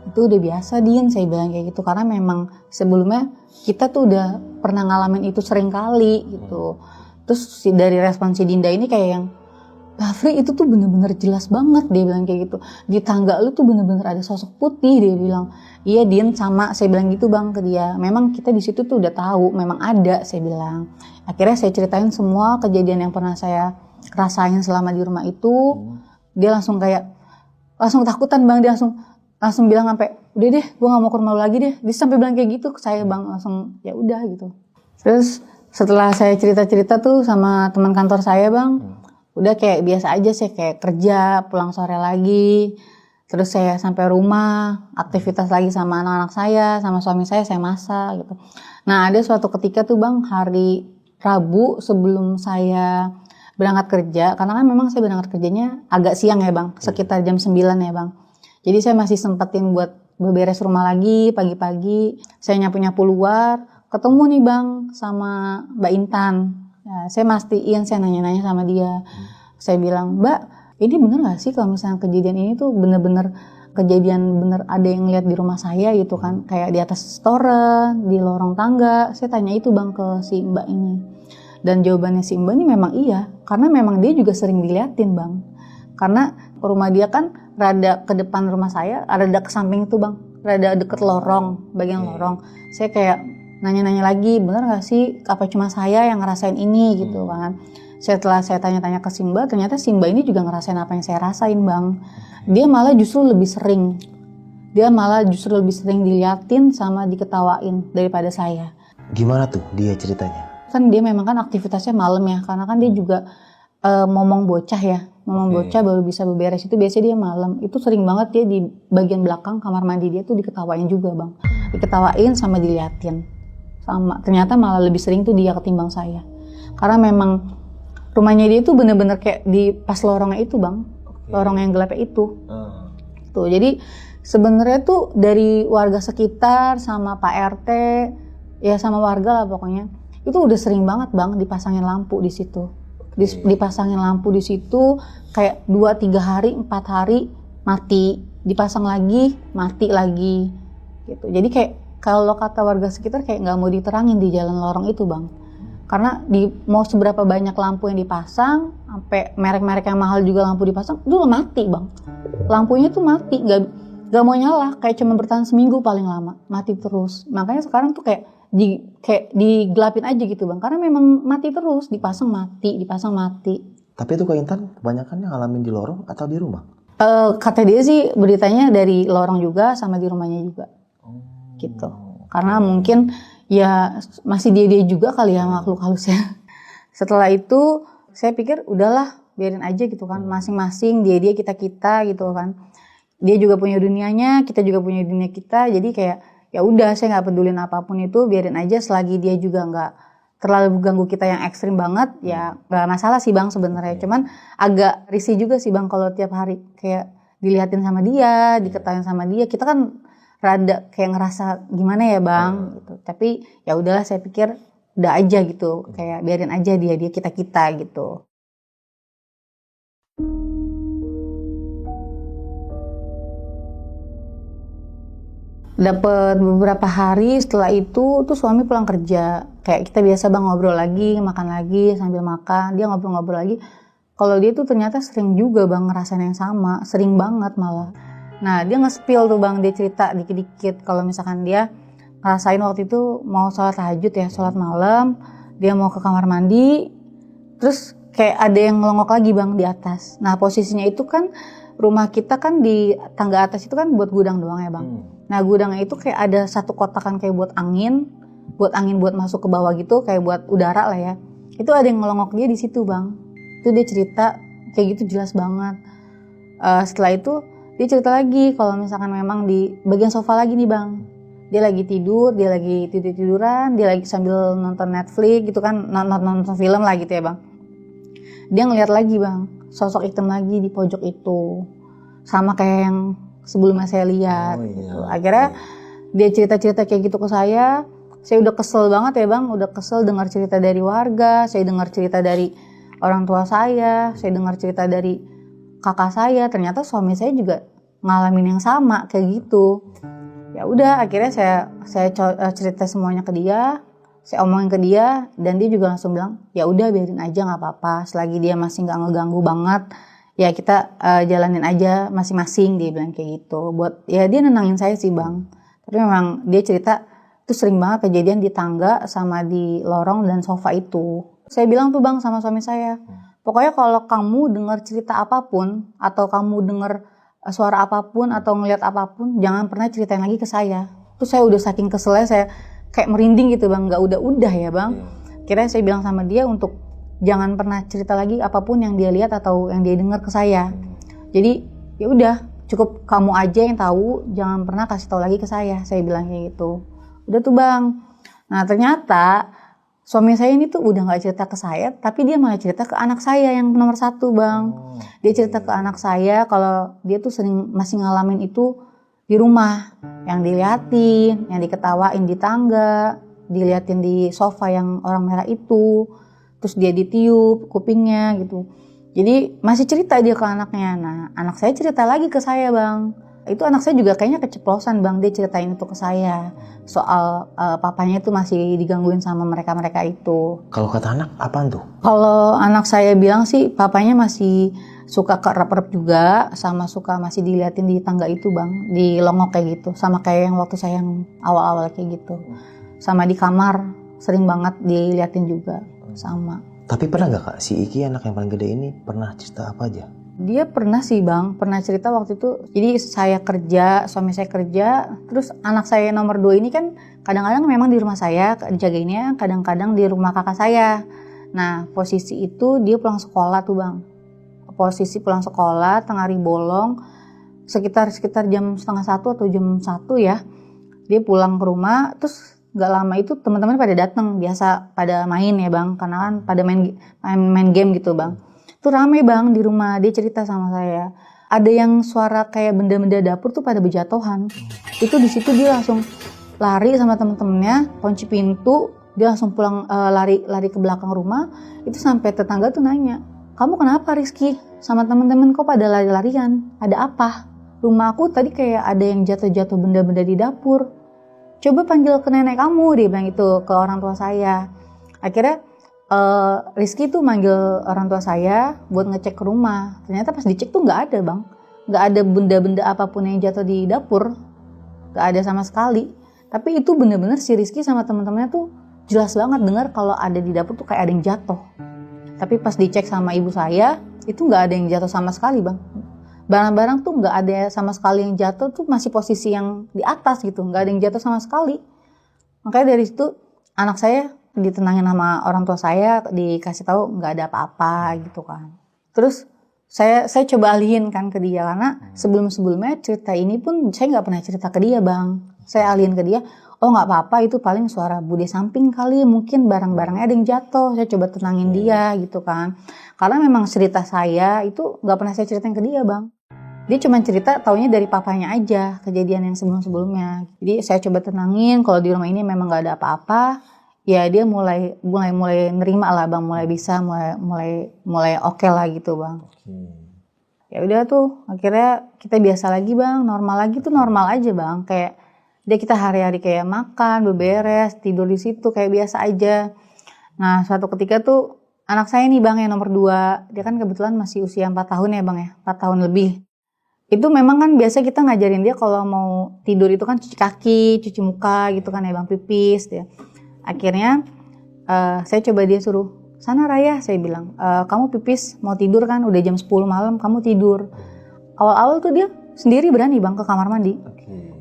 itu udah biasa Din, saya bilang kayak gitu, karena memang sebelumnya kita tuh udah pernah ngalamin itu sering kali gitu. Terus dari respon si Dinda ini kayak yang, Mbak Afri itu tuh bener-bener jelas banget, dia bilang kayak gitu. Di tangga lu tuh bener-bener ada sosok putih, dia bilang. Iya Din, sama, saya bilang gitu bang ke dia. Memang kita di situ tuh udah tahu, memang ada, saya bilang. Akhirnya saya ceritain semua kejadian yang pernah saya rasain selama di rumah itu. Dia langsung ketakutan bang, dia langsung bilang sampai, udah deh, gue nggak mau ke rumah lu lagi deh. Dia sampai bilang kayak gitu ke saya bang, langsung ya udah gitu. Terus setelah saya cerita-cerita tuh sama teman kantor saya bang, udah kayak biasa aja, saya kayak kerja, pulang sore lagi. Terus saya sampai rumah, aktivitas lagi sama anak-anak saya, sama suami saya masak gitu. Nah ada suatu ketika tuh bang, hari Rabu sebelum saya berangkat kerja, karena kan memang saya berangkat kerjanya agak siang ya bang, sekitar jam 9 ya bang. Jadi saya masih sempetin buat beberes rumah lagi pagi-pagi, saya nyapu-nyapu luar, ketemu nih bang sama Mbak Intan. Ya, saya mastiin, saya nanya-nanya sama dia. Saya bilang, Mbak, ini bener gak sih kalau misalnya kejadian ini tuh bener-bener kejadian bener ada yang lihat di rumah saya gitu kan, kayak di atas storen, di lorong tangga. Saya tanya itu bang ke si Mbak ini, dan jawabannya si Mbak ini memang iya, karena memang dia juga sering diliatin bang, karena rumah dia kan rada ke depan rumah saya, rada ke samping itu bang, rada deket lorong, bagian lorong. Saya kayak nanya-nanya lagi, bener gak sih apa cuma saya yang ngerasain ini gitu kan. Setelah saya tanya-tanya ke Simba, ternyata Simba ini juga ngerasain apa yang saya rasain bang. Dia malah justru lebih sering Dia malah justru lebih sering diliatin sama diketawain daripada saya. Gimana tuh dia ceritanya? Kan dia memang kan aktivitasnya malam ya, karena kan dia juga momong bocah ya. Momong bocah baru bisa beberes itu biasanya dia malam. Itu sering banget dia di bagian belakang kamar mandi dia tuh diketawain juga bang. Diketawain sama diliatin. Sama, ternyata malah lebih sering tuh dia ketimbang saya. Karena memang rumahnya dia tuh bener-bener kayak di pas lorongnya itu bang. Lorong yang gelapnya itu. Tuh, jadi sebenarnya tuh dari warga sekitar sama Pak RT, ya sama warga lah pokoknya. Itu udah sering banget bang dipasangin lampu di situ. Dipasangin lampu di situ kayak 2-3 hari, 4 hari mati, dipasang lagi, mati lagi gitu. Jadi kayak kalau kata warga sekitar kayak nggak mau diterangin di jalan lorong itu bang. Karena mau seberapa banyak lampu yang dipasang, sampai merek-merek yang mahal juga lampu dipasang, itu mati bang. Lampunya tuh mati, nggak mau nyala, kayak cuma bertahan seminggu paling lama, mati terus. Makanya sekarang tuh kayak digelapin aja gitu bang, karena memang mati terus, dipasang mati. Tapi itu Kak Intan kebanyakan ngalamin di lorong atau di rumah? Kata dia sih beritanya dari lorong juga sama di rumahnya juga. Gitu. Karena mungkin ya masih dia juga kali ya makhluk halusnya. Setelah itu saya pikir udahlah biarin aja gitu kan, masing-masing dia kita gitu kan. Dia juga punya dunianya, kita juga punya dunia kita. Jadi kayak ya udah saya nggak pedulin apapun itu, biarin aja selagi dia juga nggak terlalu ganggu kita yang ekstrim banget, ya nggak masalah sih bang sebenarnya. Cuman agak risih juga sih bang kalau tiap hari kayak dilihatin sama dia, diketawain sama dia, kita kan rada kayak ngerasa gimana ya bang gitu. Tapi ya udahlah saya pikir udah aja gitu, kayak biarin aja dia kita gitu. Dapat beberapa hari setelah itu tuh suami pulang kerja, kayak kita biasa bang ngobrol lagi, makan lagi, sambil makan dia ngobrol-ngobrol lagi. Kalau dia tuh ternyata sering juga bang ngerasain yang sama, sering banget malah. Nah dia nge-spill tuh bang, dia cerita dikit-dikit kalau misalkan dia ngerasain waktu itu mau sholat tahajud ya, sholat malam, dia mau ke kamar mandi, terus kayak ada yang ngelongok lagi bang di atas. Nah posisinya itu kan rumah kita kan di tangga atas itu kan buat gudang doang ya bang. Nah gudangnya itu kayak ada satu kotakan kayak buat angin buat masuk ke bawah gitu, kayak buat udara lah ya. Itu ada yang ngelongok dia di situ bang. Itu dia cerita kayak gitu jelas banget. Setelah itu dia cerita lagi kalau misalkan memang di bagian sofa lagi nih bang. Dia lagi tiduran, dia lagi sambil nonton Netflix gitu kan, nonton film lah gitu ya bang. Dia ngeliat lagi bang, sosok hitam lagi di pojok itu, sama kayak yang sebelumnya saya lihat. Gitu. Akhirnya dia cerita-cerita kayak gitu ke saya udah kesel banget ya bang, udah kesel dengar cerita dari warga, saya dengar cerita dari orang tua saya dengar cerita dari kakak saya, ternyata suami saya juga ngalamin yang sama kayak gitu. Ya udah akhirnya saya cerita semuanya ke dia, saya omongin ke dia, dan dia juga langsung bilang ya udah biarin aja nggak apa-apa, selagi dia masih nggak ngeganggu banget ya kita jalanin aja masing-masing, dia bilang kayak gitu. Buat ya dia nenangin saya sih bang. Tapi memang dia cerita itu sering banget kejadian di tangga sama di lorong dan sofa itu. Saya bilang tuh bang sama suami saya, pokoknya kalau kamu dengar cerita apapun atau kamu dengar suara apapun atau ngeliat apapun, jangan pernah ceritain lagi ke saya. Terus saya udah saking keselnya, saya kayak merinding gitu bang, nggak udah ya bang. Akhirnya saya bilang sama dia untuk jangan pernah cerita lagi apapun yang dia lihat atau yang dia dengar ke saya. Jadi ya udah cukup kamu aja yang tahu, jangan pernah kasih tahu lagi ke saya bilang kayak gitu. Udah tuh bang. Nah ternyata suami saya ini tuh udah nggak cerita ke saya, tapi dia malah cerita ke anak saya yang nomor 1 bang. Dia cerita ke anak saya kalau dia tuh masih ngalamin itu di rumah, yang diliatin, yang diketawain di tangga, diliatin di sofa yang orang merah itu, terus dia ditiup kupingnya gitu. Jadi masih cerita dia ke anaknya. Nah anak saya cerita lagi ke saya bang. Itu anak saya juga kayaknya keceplosan bang, dia ceritain itu ke saya soal papanya itu masih digangguin sama mereka itu. Kalau kata anak apaan tuh? Kalau anak saya bilang sih papanya masih suka kerap-kerap juga, sama suka masih diliatin di tangga itu bang, di longok kayak gitu, sama kayak yang waktu saya yang awal-awal kayak gitu. Sama di kamar sering banget diliatin juga sama. Tapi pernah nggak kak si Iki anak yang paling gede ini pernah cerita apa aja? Dia pernah sih bang, pernah cerita waktu itu. Jadi suami saya kerja, terus anak saya nomor 2 ini kan kadang-kadang memang di rumah saya dijagainnya, kadang-kadang di rumah kakak saya. Nah posisi itu dia pulang sekolah tuh bang. Posisi pulang sekolah, tengah hari bolong, sekitar jam 12:30 atau jam 1 ya. Dia pulang ke rumah, terus gak lama itu teman-teman pada datang, biasa pada main ya bang, karena kan pada main game gitu bang. Itu rame bang di rumah, dia cerita sama saya. Ada yang suara kayak benda-benda dapur tuh pada berjatuhan. Itu di situ dia langsung lari sama temen-temennya, kunci pintu, dia langsung pulang lari ke belakang rumah. Itu sampai tetangga tuh nanya, kamu kenapa Rizky? Sama temen-temen kok pada lari-larian? Ada apa? Rumah aku tadi kayak ada yang jatuh-jatuh benda-benda di dapur. Coba panggil ke nenek kamu, dia bilang itu ke orang tua saya. Akhirnya Rizky tuh manggil orang tua saya buat ngecek ke rumah. Ternyata pas dicek tuh nggak ada bang, nggak ada benda-benda apapun yang jatuh di dapur, nggak ada sama sekali. Tapi itu bener-bener si Rizky sama teman-temannya tuh jelas banget dengar kalau ada di dapur tuh kayak ada yang jatuh. Tapi pas dicek sama ibu saya itu nggak ada yang jatuh sama sekali bang. Barang-barang tuh nggak ada sama sekali yang jatuh, tuh masih posisi yang di atas gitu, nggak ada yang jatuh sama sekali. Makanya dari situ anak saya ditenangin sama orang tua saya, dikasih tahu nggak ada apa-apa gitu kan. Terus saya coba alihin kan ke dia, karena sebelumnya cerita ini pun saya nggak pernah cerita ke dia bang. Saya alihin ke dia, oh nggak apa-apa, itu paling suara bude samping kali, mungkin barang-barangnya ada yang jatuh. Saya coba tenangin dia gitu kan, karena memang cerita saya itu nggak pernah saya ceritain ke dia bang. Dia cuma cerita taunya dari papanya aja, kejadian yang sebelum-sebelumnya. Jadi saya coba tenangin, kalau di rumah ini memang nggak ada apa-apa. Ya dia mulai nerima lah bang, mulai bisa, mulai oke lah gitu bang. Ya udah tuh, akhirnya kita biasa lagi bang, normal lagi tuh normal aja bang. Kayak dia kita hari-hari kayak makan, beberes, tidur di situ kayak biasa aja. Nah suatu ketika tuh anak saya nih bang yang nomor 2, dia kan kebetulan masih usia 4 tahun ya bang ya, 4 tahun lebih. Itu memang kan biasa kita ngajarin dia kalau mau tidur itu kan cuci kaki, cuci muka gitu kan ya bang, pipis dia. Akhirnya saya coba dia suruh, sana Raya, saya bilang, kamu pipis mau tidur kan, udah jam 10 malam kamu tidur. Awal-awal tuh dia sendiri berani bang ke kamar mandi.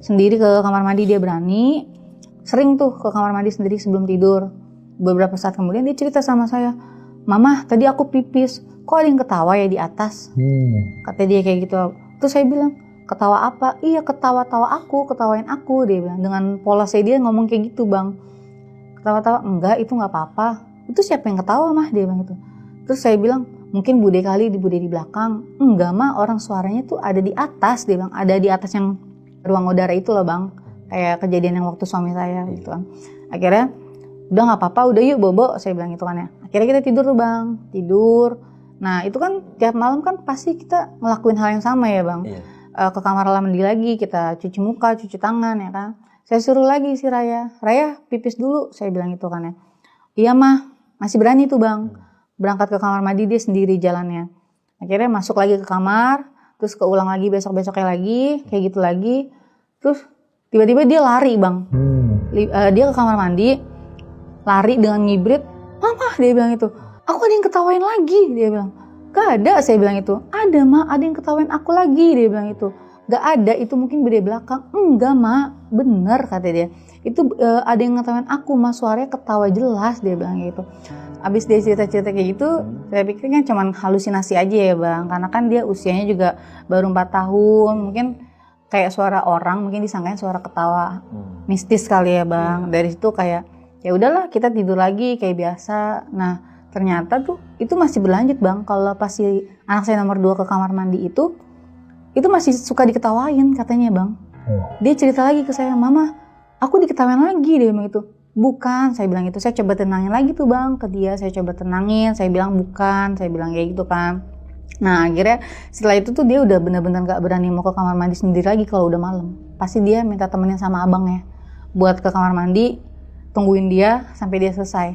Sendiri ke kamar mandi dia berani, sering tuh ke kamar mandi sendiri sebelum tidur. Beberapa saat kemudian dia cerita sama saya, Mama tadi aku pipis, kok ada yang ketawa ya di atas? Kata dia kayak gitu. Terus saya bilang, ketawa apa? Iya ketawa-tawa aku, ketawain aku, dia bilang. Dengan polosnya dia ngomong kayak gitu bang. Ketawa-tawa, enggak itu gak apa-apa. Itu siapa yang ketawa mah, dia bilang gitu. Terus saya bilang, mungkin bude kali, bude di belakang. Enggak mah, orang suaranya tuh ada di atas, dia bilang. Ada di atas yang ruang udara itu loh bang. Kayak kejadian yang waktu suami saya gitu kan. Akhirnya, udah gak apa-apa, udah yuk bobo, saya bilang gitu kan ya. Akhirnya kita tidur tuh bang, tidur. Nah itu kan tiap malam kan pasti kita ngelakuin hal yang sama ya bang. Ke kamar mandi lagi, kita cuci muka, cuci tangan ya kan. Saya suruh lagi si Raya pipis dulu, saya bilang gitu kan ya. Iya mah, masih berani tuh bang. Berangkat ke kamar mandi dia sendiri jalannya. Akhirnya masuk lagi ke kamar, terus keulang lagi besok-besoknya lagi, kayak gitu lagi. Terus tiba-tiba dia lari bang. Dia ke kamar mandi, lari dengan ngibrit, Mama dia bilang itu. Aku ada yang ketawain lagi, dia bilang. Gak ada, saya bilang itu. Ada Ma, ada yang ketawain aku lagi, dia bilang itu. Gak ada, itu mungkin beda belakang. Enggak Ma, bener kata dia. Itu ada yang ketawain aku Ma, suaranya ketawa jelas, dia bilang gitu. Abis dia cerita-cerita kayak gitu, saya pikir kan cuman halusinasi aja ya bang. Karena kan dia usianya juga baru 4 tahun, mungkin kayak suara orang, mungkin disangkain suara ketawa mistis kali ya bang. Dari situ kayak, ya udahlah kita tidur lagi kayak biasa. Nah ternyata tuh itu masih berlanjut bang. Kalau pas si anak saya nomor 2 ke kamar mandi itu masih suka diketawain katanya bang. Dia cerita lagi ke saya, Mama aku diketawain lagi, dia bilang gitu. Bukan, saya bilang itu. Saya coba tenangin lagi tuh bang ke dia, saya coba tenangin, saya bilang bukan, saya bilang kayak gitu kan. Nah akhirnya setelah itu tuh dia udah benar-benar gak berani mau ke kamar mandi sendiri lagi kalau udah malam. Pasti dia minta temenin sama abangnya buat ke kamar mandi, tungguin dia sampai dia selesai.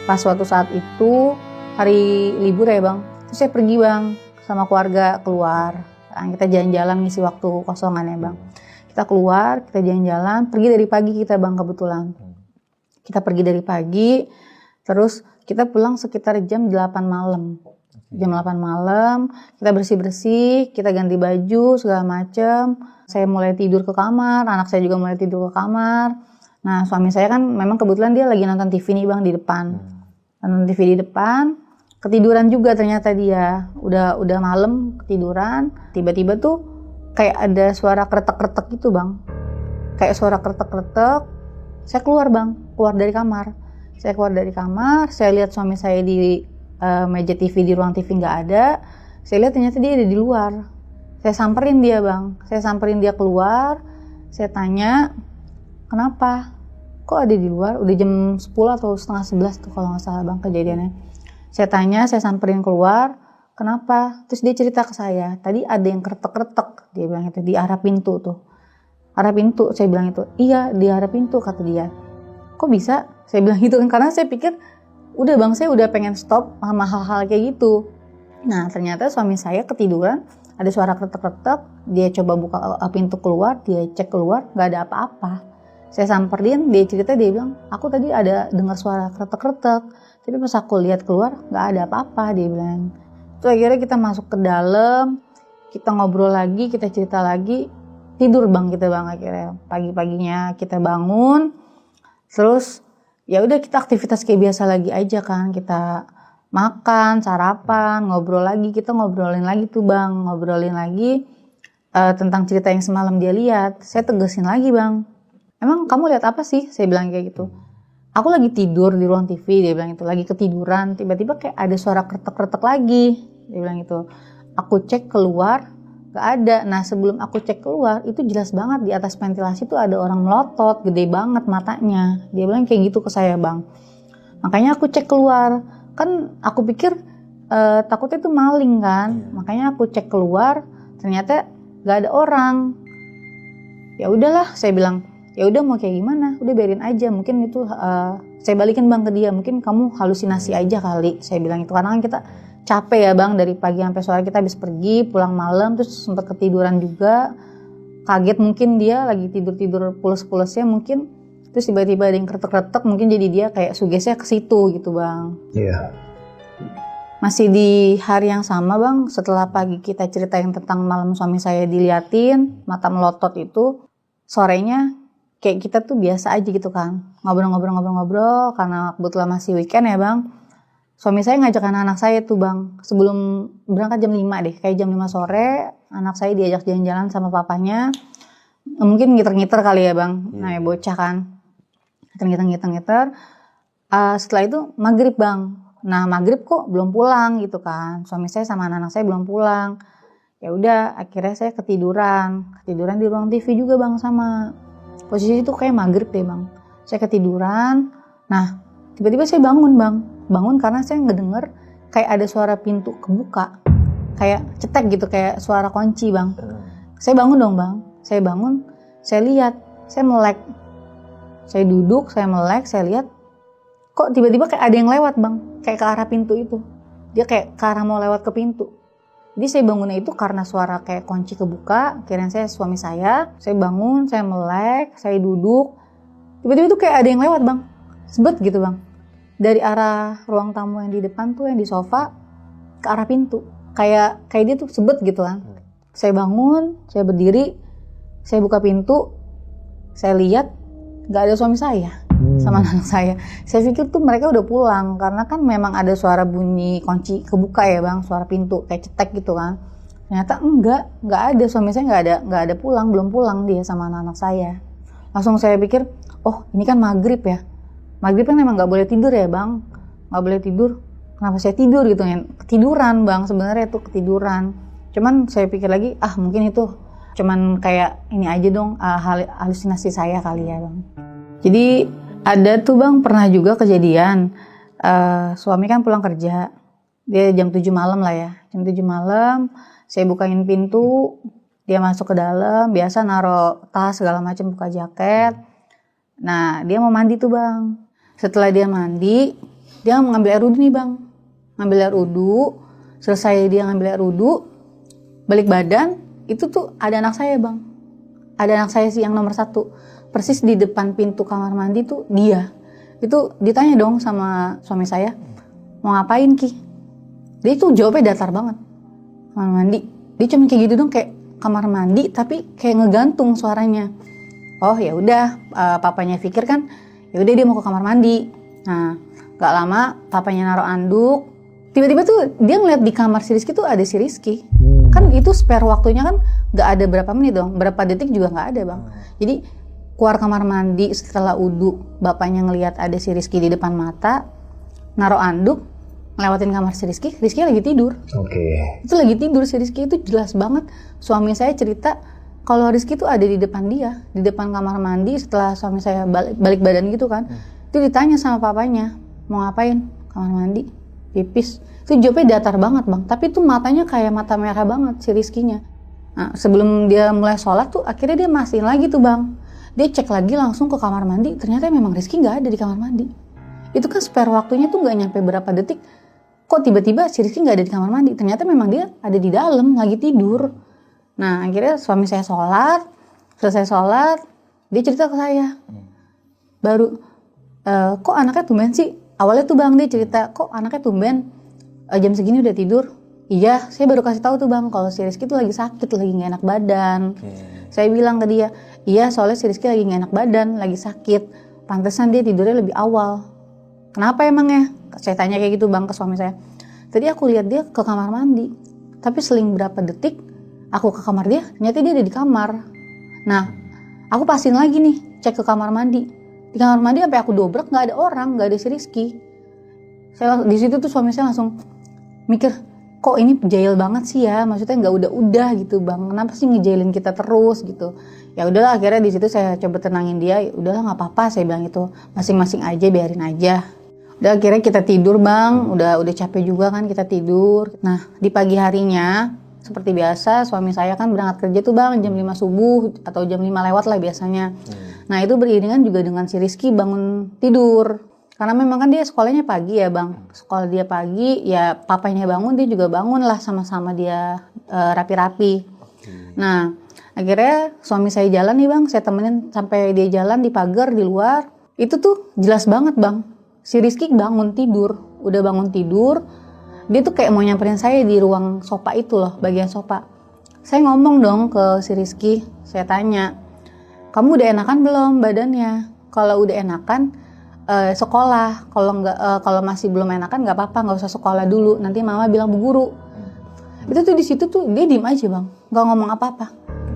Pas suatu saat itu hari libur ya bang, terus saya pergi bang sama keluarga keluar. Kita jalan-jalan ngisi waktu kosongan ya bang. Kita keluar, kita jalan-jalan, pergi dari pagi kita bang kebetulan. Kita pergi dari pagi, terus kita pulang sekitar jam 8 malam. Jam 8 malam, kita bersih-bersih, kita ganti baju, segala macem. Saya mulai tidur ke kamar, anak saya juga mulai tidur ke kamar. Nah, suami saya kan memang kebetulan dia lagi nonton TV nih Bang di depan. Nonton TV di depan, ketiduran juga ternyata dia. Udah malam, ketiduran. Tiba-tiba tuh kayak ada suara kretek-kretek gitu Bang. Kayak suara kretek-kretek. Saya keluar Bang, keluar dari kamar. Saya keluar dari kamar, saya lihat suami saya di meja TV, di ruang TV nggak ada. Saya lihat ternyata dia ada di luar. Saya samperin dia Bang, saya samperin dia keluar. Saya tanya, kenapa? Kok ada di luar? Udah jam 10 atau setengah 11 tuh kalau nggak salah Bang kejadiannya. Saya tanya, saya samperin keluar, kenapa? Terus dia cerita ke saya, tadi ada yang kretek-kretek, dia bilang itu, di arah pintu tuh. Arah pintu, saya bilang itu, iya di arah pintu kata dia. Kok bisa? Saya bilang gitu kan, karena saya pikir udah Bang, saya udah pengen stop sama hal-hal kayak gitu. Nah ternyata suami saya ketiduran, ada suara kretek-kretek, dia coba buka pintu keluar, dia cek keluar, gak ada apa-apa. Saya samperin, dia cerita, dia bilang, aku tadi ada dengar suara kretek-kretek, tapi pas aku lihat keluar gak ada apa-apa, dia bilang. Terus akhirnya kita masuk ke dalam, kita ngobrol lagi, kita cerita lagi, tidur Bang kita Bang akhirnya. Pagi-paginya kita bangun, terus ya udah kita aktivitas kayak biasa lagi aja kan, kita makan, sarapan, ngobrol lagi, kita ngobrolin lagi tuh Bang, ngobrolin lagi tentang cerita yang semalam dia lihat. Saya tegesin lagi Bang, emang kamu lihat apa sih? Saya bilang kayak gitu. Aku lagi tidur di ruang TV, dia bilang itu, lagi ketiduran, tiba-tiba kayak ada suara kretek-kretek lagi, dia bilang itu. Aku cek keluar, gak ada. Nah sebelum aku cek keluar, itu jelas banget di atas ventilasi tuh ada orang melotot, gede banget matanya. Dia bilang kayak gitu ke saya Bang. Makanya aku cek keluar, kan aku pikir takutnya tuh maling kan. Makanya aku cek keluar, ternyata gak ada orang. Ya udahlah, saya bilang, ya udah mau kayak gimana, udah biarin aja. Mungkin itu saya balikin Bang ke dia, mungkin kamu halusinasi aja kali. Saya bilang itu, karena kan kita capek ya Bang, dari pagi sampai sore kita habis pergi, pulang malam, terus sempat ketiduran juga. Kaget mungkin dia lagi tidur-tidur pules-pulesnya mungkin, terus tiba-tiba ada yang kretek-kretek, mungkin jadi dia kayak sugesnya ke situ gitu Bang. Iya. Masih di hari yang sama Bang, setelah pagi kita ceritain tentang malam suami saya diliatin, mata melotot itu, sorenya kayak kita tuh biasa aja gitu kan. Ngobrol-ngobrol, karena kebetulan masih weekend ya Bang. Suami saya ngajak anak-anak saya tuh Bang, sebelum berangkat jam 5 deh, kayak jam 5 sore, anak saya diajak jalan-jalan sama papanya. Mungkin ngiter-ngiter kali ya Bang, namanya bocah kan. Ngiter-ngiter. Setelah itu maghrib Bang. Nah maghrib kok belum pulang gitu kan, suami saya sama anak-anak saya belum pulang. Ya udah, akhirnya saya ketiduran di ruang TV juga Bang sama. Posisi itu kayak maghrib deh Bang. Saya ketiduran, nah tiba-tiba saya bangun Bang. Bangun karena saya ngedenger kayak ada suara pintu kebuka, kayak cetek gitu, kayak suara kunci Bang. Saya bangun dong Bang, saya bangun, saya lihat, saya melek, saya duduk, saya melek, saya lihat, kok tiba-tiba kayak ada yang lewat Bang, kayak ke arah pintu itu, dia kayak ke arah mau lewat ke pintu. Jadi saya bangunnya itu karena suara kayak kunci kebuka, kirain saya suami saya bangun, saya melek, saya duduk, tiba-tiba itu kayak ada yang lewat Bang, sebet gitu Bang. Dari arah ruang tamu yang di depan tuh, yang di sofa, ke arah pintu. Kayak dia tuh sebet gitu kan. Saya bangun, saya berdiri, saya buka pintu, saya lihat gak ada suami saya sama anak saya. Saya pikir tuh mereka udah pulang, karena kan memang ada suara bunyi kunci kebuka ya Bang, suara pintu kayak cetek gitu kan. Ternyata enggak ada, suami saya enggak ada pulang, belum pulang dia sama anak-anak saya. Langsung saya pikir, oh ini kan maghrib ya. Maghrib kan memang nggak boleh tidur ya Bang, nggak boleh tidur. Kenapa saya tidur gitu ya? Ketiduran Bang, sebenarnya itu ketiduran. Cuman saya pikir lagi, mungkin itu cuman kayak ini aja dong, halusinasi saya kali ya Bang. Jadi ada tuh Bang, pernah juga kejadian, suami kan pulang kerja, dia jam 7 malam lah ya, jam 7 malam, saya bukain pintu, dia masuk ke dalam, biasa naro tas segala macam, buka jaket. Nah dia mau mandi tuh Bang. Setelah dia mandi, dia ngambil air wudhu nih Bang. Ngambil air wudhu, selesai dia ngambil air wudhu, balik badan, itu tuh ada anak saya Bang. Ada anak saya sih yang nomor 1. Persis di depan pintu kamar mandi tuh dia. Itu ditanya dong sama suami saya, mau ngapain Ki? Dia itu jawabnya datar banget. Kamar mandi. Dia cuma kayak gitu dong, kayak kamar mandi tapi kayak ngegantung suaranya. Oh ya udah, papanya pikir kan, ya udah dia mau ke kamar mandi. Nah, gak lama papanya naruh anduk. Tiba-tiba tuh dia ngeliat di kamar si Rizky tuh ada si Rizky. Kan itu spare waktunya kan gak ada berapa menit dong, berapa detik juga gak ada bang. Jadi keluar kamar mandi setelah uduk, bapaknya ngeliat ada si Rizky di depan mata, naruh anduk, ngelewatin kamar si Rizky lagi tidur. Itu lagi tidur si Rizky, itu jelas banget. Suami saya cerita kalau Rizky tuh ada di depan dia, di depan kamar mandi setelah suami saya balik badan gitu kan. Itu ditanya sama papanya, mau ngapain? Kamar mandi, pipis. Itu jawabnya datar banget bang, tapi tuh matanya kayak mata merah banget si Rizky-nya. Nah, sebelum dia mulai sholat tuh akhirnya dia mastiin lagi tuh bang. Dia cek lagi langsung ke kamar mandi, ternyata memang Rizky gak ada di kamar mandi. Itu kan spare waktunya tuh gak nyampe berapa detik, kok tiba-tiba si Rizky gak ada di kamar mandi, ternyata memang dia ada di dalam lagi tidur. Nah akhirnya suami saya sholat, selesai sholat, dia cerita ke saya. Baru, kok anaknya tumben sih? Awalnya tuh bang dia cerita, kok anaknya tumben? Jam segini udah tidur. Iya, saya baru kasih tahu tuh bang kalau si Rizky tuh lagi sakit, lagi nggak enak badan. Saya bilang ke dia, iya soalnya si Rizky lagi nggak enak badan, lagi sakit. Pantesan dia tidurnya lebih awal. Kenapa emangnya? Saya tanya kayak gitu bang ke suami saya. Tadi aku lihat dia ke kamar mandi, tapi seling berapa detik aku ke kamar dia, ternyata dia ada di kamar. Nah, aku pastiin lagi nih, cek ke kamar mandi. Di kamar mandi sampai aku dobrak nggak ada orang, nggak ada si Rizky. Saya di situ tuh suami saya langsung mikir, kok ini jahil banget sih ya, maksudnya nggak udah gitu bang, kenapa sih ngejailin kita terus gitu. Ya udahlah akhirnya di situ saya coba tenangin dia, ya udahlah nggak apa-apa saya bilang itu, masing-masing aja biarin aja. Udah akhirnya kita tidur bang, udah capek juga kan kita tidur. Nah di pagi harinya seperti biasa suami saya kan berangkat kerja tuh bang jam 5 subuh atau jam 5 lewat lah biasanya. Nah itu beriringan juga dengan si Rizky bangun tidur. Karena memang kan dia sekolahnya pagi ya bang, sekolah dia pagi, ya papanya bangun dia juga bangun lah sama-sama dia rapi-rapi. Nah akhirnya suami saya jalan nih bang, saya temenin sampai dia jalan di pagar di luar. Itu tuh jelas banget bang, si Rizky bangun tidur, udah bangun tidur. Dia tuh kayak mau nyamperin saya di ruang sofa itu loh, bagian sofa. Saya ngomong dong ke si Rizky, saya tanya, kamu udah enakan belum badannya? Kalau udah enakan, sekolah. Kalau masih belum enakan nggak apa-apa, nggak usah sekolah dulu. Nanti mama bilang bu guru. Itu tuh di situ tuh dia diem aja bang, nggak ngomong apa-apa.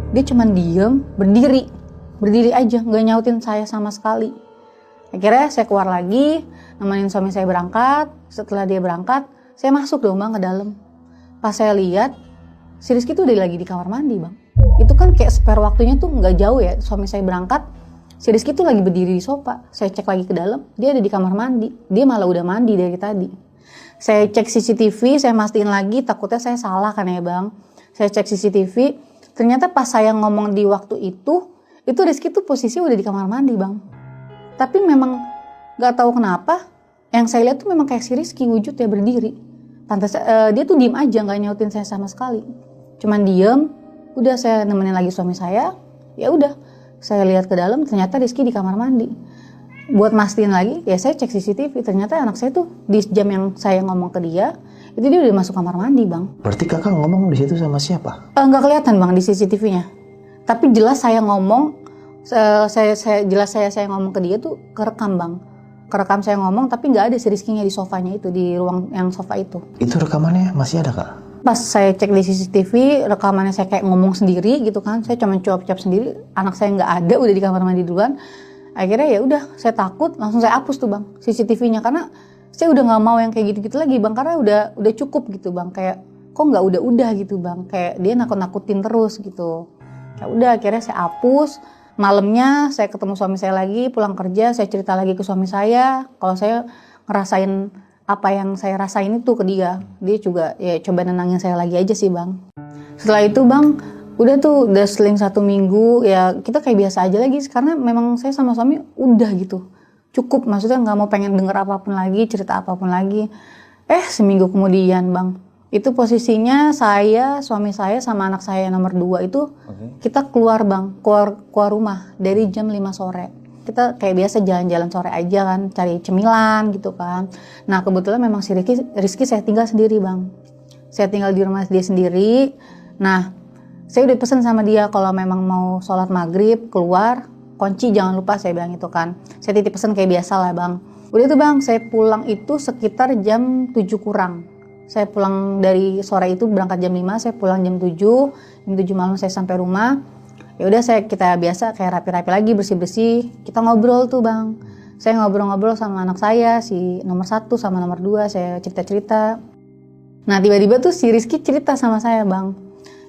Dia cuman diem, berdiri aja, nggak nyautin saya sama sekali. Akhirnya saya keluar lagi, nemenin suami saya berangkat. Setelah dia berangkat, saya masuk dong bang ke dalam. Pas saya lihat, si Rizky tuh udah lagi di kamar mandi bang. Itu kan kayak spare waktunya tuh nggak jauh ya. Suami saya berangkat, si Rizky tuh lagi berdiri di sofa. Saya cek lagi ke dalam, dia ada di kamar mandi. Dia malah udah mandi dari tadi. Saya cek CCTV, saya mastiin lagi, takutnya saya salah kan ya bang. Saya cek CCTV, ternyata pas saya ngomong di waktu itu Rizky tuh posisi udah di kamar mandi bang. Tapi memang gak tahu kenapa, yang saya lihat tuh memang kayak si Rizky wujud ya berdiri. Pantas dia tuh diem aja, gak nyautin saya sama sekali. Cuman diem, udah saya nemenin lagi suami saya, ya udah. Saya lihat ke dalam, ternyata Rizky di kamar mandi. Buat mastiin lagi, ya saya cek CCTV. Ternyata anak saya tuh di jam yang saya ngomong ke dia, itu dia udah masuk kamar mandi bang. Berarti kakak ngomong di situ sama siapa? Nggak kelihatan bang di CCTV-nya. Tapi jelas saya ngomong, saya ngomong ke dia tuh kerekam bang. Kerekam saya ngomong, tapi nggak ada si Rizky-nya di sofanya itu, di ruang yang sofa itu. Itu rekamannya masih ada kak? Pas saya cek di CCTV, rekamannya saya kayak ngomong sendiri gitu kan. Saya cuma cuap-cuap sendiri, anak saya nggak ada, udah di kamar mandi duluan. Akhirnya ya udah, saya takut, langsung saya hapus tuh bang CCTV-nya. Karena saya udah nggak mau yang kayak gitu-gitu lagi bang, karena udah cukup gitu bang. Kayak kok nggak udah gitu bang, kayak dia nakut-nakutin terus gitu. Ya udah, akhirnya saya hapus. Malamnya saya ketemu suami saya lagi, pulang kerja, saya cerita lagi ke suami saya kalau saya ngerasain apa yang saya rasain itu ke dia. Dia juga ya coba nenangin saya lagi aja sih bang. Setelah itu bang, udah seling 1 minggu, ya kita kayak biasa aja lagi. Karena memang saya sama suami udah gitu, cukup, maksudnya gak mau pengen denger apapun lagi, cerita apapun lagi. Seminggu kemudian bang, itu posisinya saya, suami saya sama anak saya nomor 2 itu kita keluar bang, keluar rumah dari jam 5 sore. kita kayak biasa jalan-jalan sore aja kan, cari cemilan gitu kan. Nah kebetulan memang si Rizky saya tinggal sendiri bang. Saya tinggal di rumah dia sendiri. Nah saya udah pesen sama dia kalau memang mau sholat maghrib keluar, kunci jangan lupa, saya bilang itu kan. Saya titip pesen kayak biasa lah bang. Udah itu bang, saya pulang itu sekitar jam 7 kurang. Saya pulang dari sore itu berangkat jam 5, saya pulang jam 7 malam saya sampai rumah. Ya udah kita biasa kayak rapi-rapi lagi, bersih-bersih. Kita ngobrol tuh bang. Saya ngobrol-ngobrol sama anak saya, si nomor 1 sama nomor 2, saya cerita-cerita. Nah tiba-tiba tuh si Rizky cerita sama saya bang.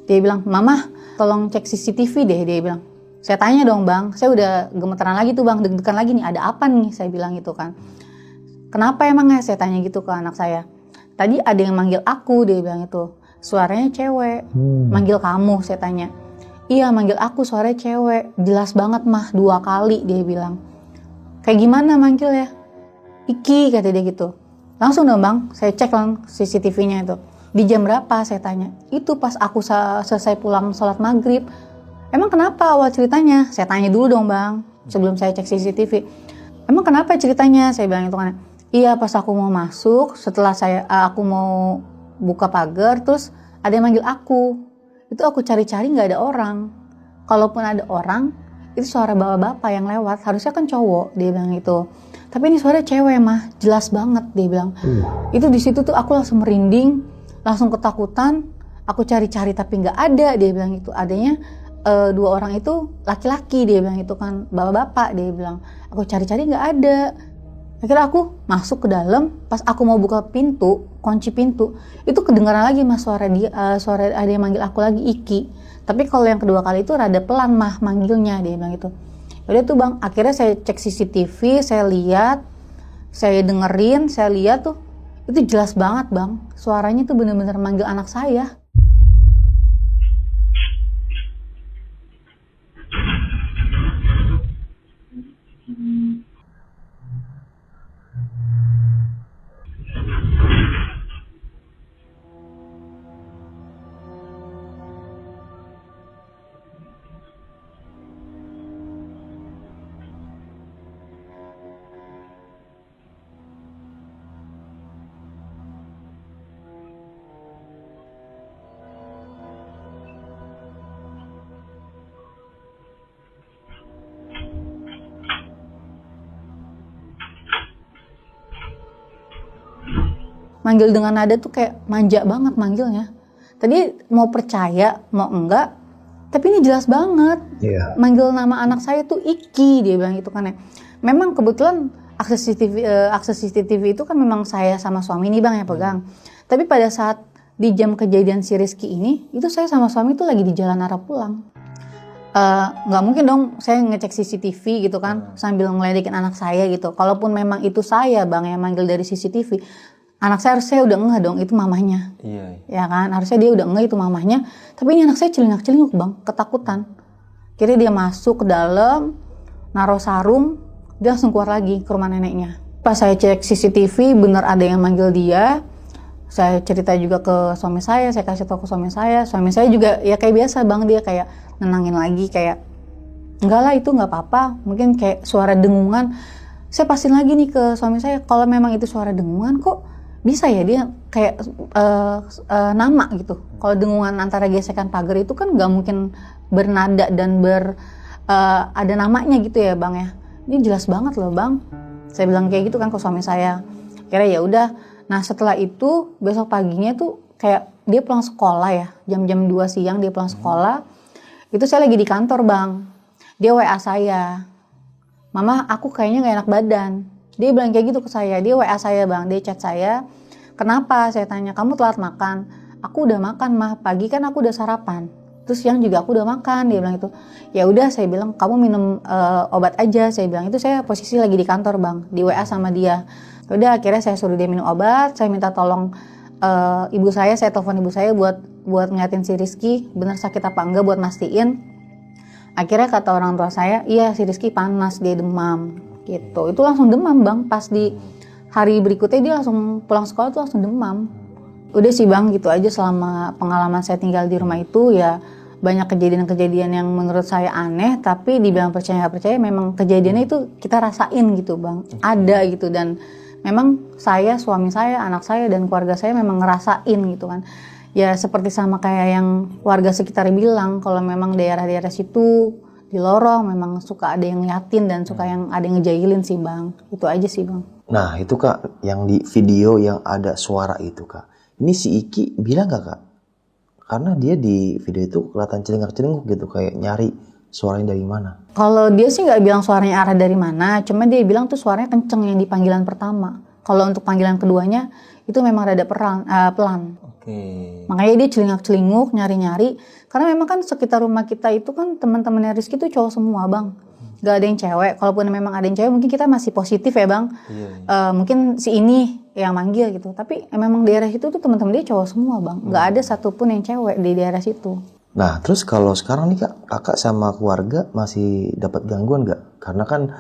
Dia bilang, "Mama, tolong cek CCTV deh," dia bilang. Saya tanya dong bang, saya udah gemeteran lagi tuh bang, deg-degan lagi nih, ada apa nih, saya bilang gitu kan. "Kenapa emangnya?" saya tanya gitu ke anak saya. "Tadi ada yang manggil aku," dia bilang itu. "Suaranya cewek." "Manggil kamu?" saya tanya. "Iya, manggil aku, suaranya cewek. Jelas banget mah, 2 kali," dia bilang. "Kayak gimana manggil ya?" "Iki," kata dia gitu. Langsung dong bang, saya cek lang CCTV-nya itu. "Di jam berapa?" saya tanya. "Itu pas aku selesai pulang sholat maghrib." "Emang kenapa awal ceritanya?" Saya tanya dulu dong bang, sebelum saya cek CCTV. "Emang kenapa ceritanya?" saya bilang itu kan. "Iya, pas aku mau masuk, setelah aku mau buka pagar, terus ada yang manggil aku. Itu aku cari-cari nggak ada orang. Kalaupun ada orang, itu suara bapak-bapak yang lewat. Harusnya kan cowok," dia bilang itu. "Tapi ini suara cewek mah, jelas banget," dia bilang. Itu di situ tuh aku langsung merinding, langsung ketakutan. Aku cari-cari tapi nggak ada, dia bilang itu. Adanya 2 orang itu laki-laki, dia bilang itu kan, bapak-bapak, dia bilang. Aku cari-cari nggak ada. Akhirnya aku masuk ke dalam, pas aku mau buka pintu, kunci pintu, itu kedengaran lagi mas suara ada yang manggil aku lagi, Iki. Tapi kalau yang kedua kali itu rada pelan mah manggilnya, dia bilang gitu. Udah tuh bang, akhirnya saya cek CCTV, saya lihat, saya dengerin, saya lihat tuh, itu jelas banget bang, suaranya tuh bener-bener manggil anak saya. Manggil dengan nada tuh kayak manja banget manggilnya. Tadi mau percaya, mau enggak, tapi ini jelas banget. Manggil nama anak saya tuh Iki, dia bilang itu kan ya. Memang kebetulan akses CCTV itu kan memang saya sama suami ini bang yang pegang. Tapi pada saat di jam kejadian si Rizky ini, itu saya sama suami tuh lagi di jalan arah pulang. Nggak mungkin dong saya ngecek CCTV gitu kan, sambil ngeledekin anak saya gitu. Kalaupun memang itu saya bang yang manggil dari CCTV, anak saya harusnya udah ngeh dong itu mamahnya. Iya. Ya kan, harusnya dia udah ngeh itu mamahnya. Tapi ini anak saya celingak-celinguk bang, ketakutan. Kira dia masuk ke dalam, naruh sarung, dia langsung keluar lagi ke rumah neneknya. Pas saya cek CCTV, bener ada yang manggil dia. Saya cerita juga ke suami saya kasih tahu ke suami saya. Suami saya juga ya kayak biasa bang, dia kayak nenangin lagi, kayak enggak lah itu nggak apa-apa, mungkin kayak suara dengungan. Saya pastiin lagi nih ke suami saya, kalau memang itu suara dengungan kok bisa ya dia kayak nama gitu. Kalau dengungan antara gesekan pagar itu kan nggak mungkin bernada dan ada namanya gitu ya bang ya. Ini jelas banget loh bang. Saya bilang kayak gitu kan ke suami saya. Kira ya udah. Nah setelah itu besok paginya tuh kayak dia pulang sekolah ya, jam-jam 2 siang dia pulang sekolah. Itu saya lagi di kantor bang. Dia WA saya, "Mama aku kayaknya gak enak badan." Dia bilang kayak gitu ke saya. Dia WA saya bang, dia chat saya. "Kenapa?" saya tanya. "Kamu telat makan." "Aku udah makan mah, pagi kan aku udah sarapan. Terus siang juga aku udah makan." Dia bilang itu. Ya udah saya bilang kamu minum obat aja. Saya bilang itu saya posisi lagi di kantor bang, di WA sama dia. Udah akhirnya saya suruh dia minum obat. Saya minta tolong ibu saya telepon ibu saya buat ngeliatin si Rizky bener sakit apa enggak, buat mastiin. Akhirnya kata orang tua saya, iya si Rizky panas, dia demam gitu. Itu langsung demam bang, pas di hari berikutnya dia langsung pulang sekolah tuh langsung demam. Udah sih bang, gitu aja selama pengalaman saya tinggal di rumah itu ya banyak kejadian-kejadian yang menurut saya aneh, tapi dibilang percaya nggak percaya, memang kejadiannya itu kita rasain gitu bang, ada gitu. Dan memang saya, suami saya, anak saya, dan keluarga saya memang ngerasain gitu kan. Ya seperti sama kayak yang warga sekitar bilang, kalau memang daerah-daerah situ di lorong memang suka ada yang ngeliatin dan suka yang ada yang ngejailin sih bang. Itu aja sih bang. Nah itu kak, yang di video yang ada suara itu kak, ini si Iki bilang gak kak? Karena dia di video itu kelihatan celingak-celinguk gitu, kayak nyari suaranya dari mana. Kalau dia sih nggak bilang suaranya arah dari mana, cuma dia bilang tuh suaranya kenceng yang di panggilan pertama. Kalau untuk panggilan keduanya itu memang rada pelan. Makanya dia celingak-celinguk, nyari-nyari. Karena memang kan sekitar rumah kita itu kan teman-temannya Rizky itu cowok semua bang. Gak ada yang cewek. Kalaupun memang ada yang cewek mungkin kita masih positif ya bang. Mungkin si ini yang manggil gitu. Tapi memang daerah situ tuh teman-teman dia cowok semua bang. Gak ada satupun yang cewek di daerah situ. Nah terus kalau sekarang nih kak, kakak sama keluarga masih dapat gangguan gak? Karena kan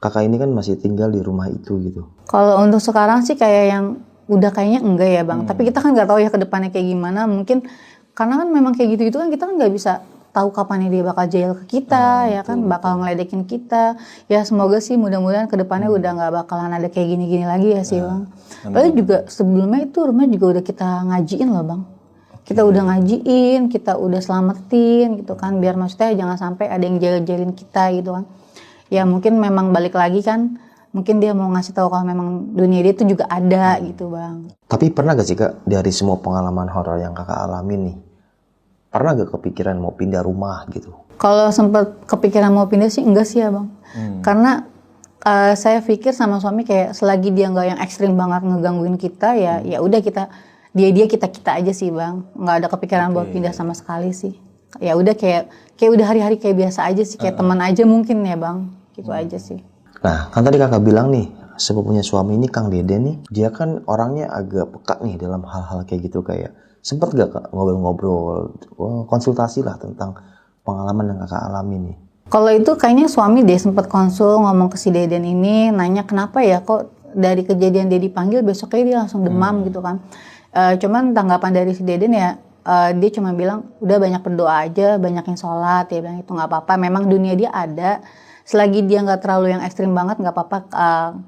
kakak ini kan masih tinggal di rumah itu gitu. Kalau untuk sekarang sih kayak yang udah kayaknya enggak ya bang. Tapi kita kan nggak tahu ya ke depannya kayak gimana. Mungkin karena kan memang kayak gitu-gitu kan kita kan nggak bisa tahu kapan dia bakal jail ke kita, ya kan, bakal ngeledekin kita. Ya semoga sih mudah-mudahan ke depannya udah nggak bakalan ada kayak gini-gini lagi ya sih bang. Lalu juga sebelumnya itu rumah juga udah kita ngajiin loh bang. Kita udah ngajiin, kita udah selamatin gitu kan, biar maksudnya jangan sampai ada yang jail-jailin kita gitu kan. Ya mungkin memang balik lagi kan, mungkin dia mau ngasih tahu kalau memang dunia dia itu juga ada gitu bang. Tapi pernah gak sih kak, dari semua pengalaman horor yang kakak alamin nih, pernah gak kepikiran mau pindah rumah gitu? Kalau sempat kepikiran mau pindah sih enggak sih ya bang. Karena saya pikir sama suami kayak selagi dia nggak yang ekstrim banget ngegangguin kita, ya udah kita kita aja sih bang. Nggak ada kepikiran buat pindah sama sekali sih. Ya udah kayak udah hari-hari kayak biasa aja sih, kayak teman aja mungkin ya bang. Gitu aja sih. Nah kan tadi kakak bilang nih, sepupunya suami ini Kang Deden nih, dia kan orangnya agak peka nih dalam hal-hal kayak gitu. Kayak sempet gak kak ngobrol-ngobrol, konsultasi lah tentang pengalaman yang kakak alami nih? Kalau itu kayaknya suami deh sempat konsul ngomong ke si Deden ini, nanya kenapa ya kok dari kejadian dia dipanggil besoknya dia langsung demam gitu kan. Cuman tanggapan dari si Deden ya, dia cuma bilang udah banyak berdoa aja, banyakin sholat. Dia bilang itu nggak apa-apa, memang dunia dia ada. Selagi dia nggak terlalu yang ekstrim banget nggak apa-apa,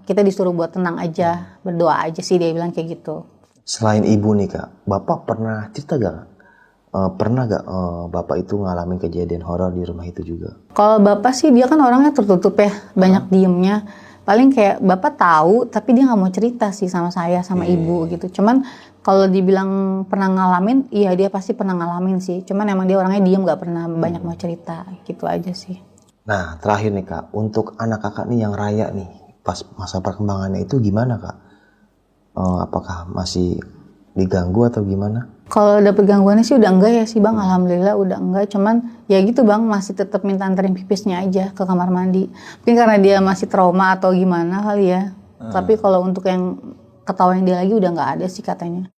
kita disuruh buat tenang aja, berdoa aja sih, dia bilang kayak gitu. Selain ibu nih kak, bapak pernah cerita gak? Pernah gak bapak itu ngalamin kejadian horor di rumah itu juga? Kalau bapak sih dia kan orangnya tertutup ya, banyak diemnya. Paling kayak bapak tahu tapi dia nggak mau cerita sih sama saya sama ibu gitu. Cuman kalau dibilang pernah ngalamin, iya dia pasti pernah ngalamin sih. Cuman emang dia orangnya diem, nggak pernah banyak mau cerita, gitu aja sih. Nah terakhir nih kak, untuk anak kakak nih yang Raya nih, pas masa perkembangannya itu gimana kak? Apakah masih diganggu atau gimana? Kalau dapet gangguannya sih udah enggak ya sih bang, alhamdulillah udah enggak. Cuman ya gitu bang, masih tetap minta anterin pipisnya aja ke kamar mandi. Mungkin karena dia masih trauma atau gimana kali ya. Tapi kalau untuk yang ketawain dia lagi udah nggak ada sih katanya.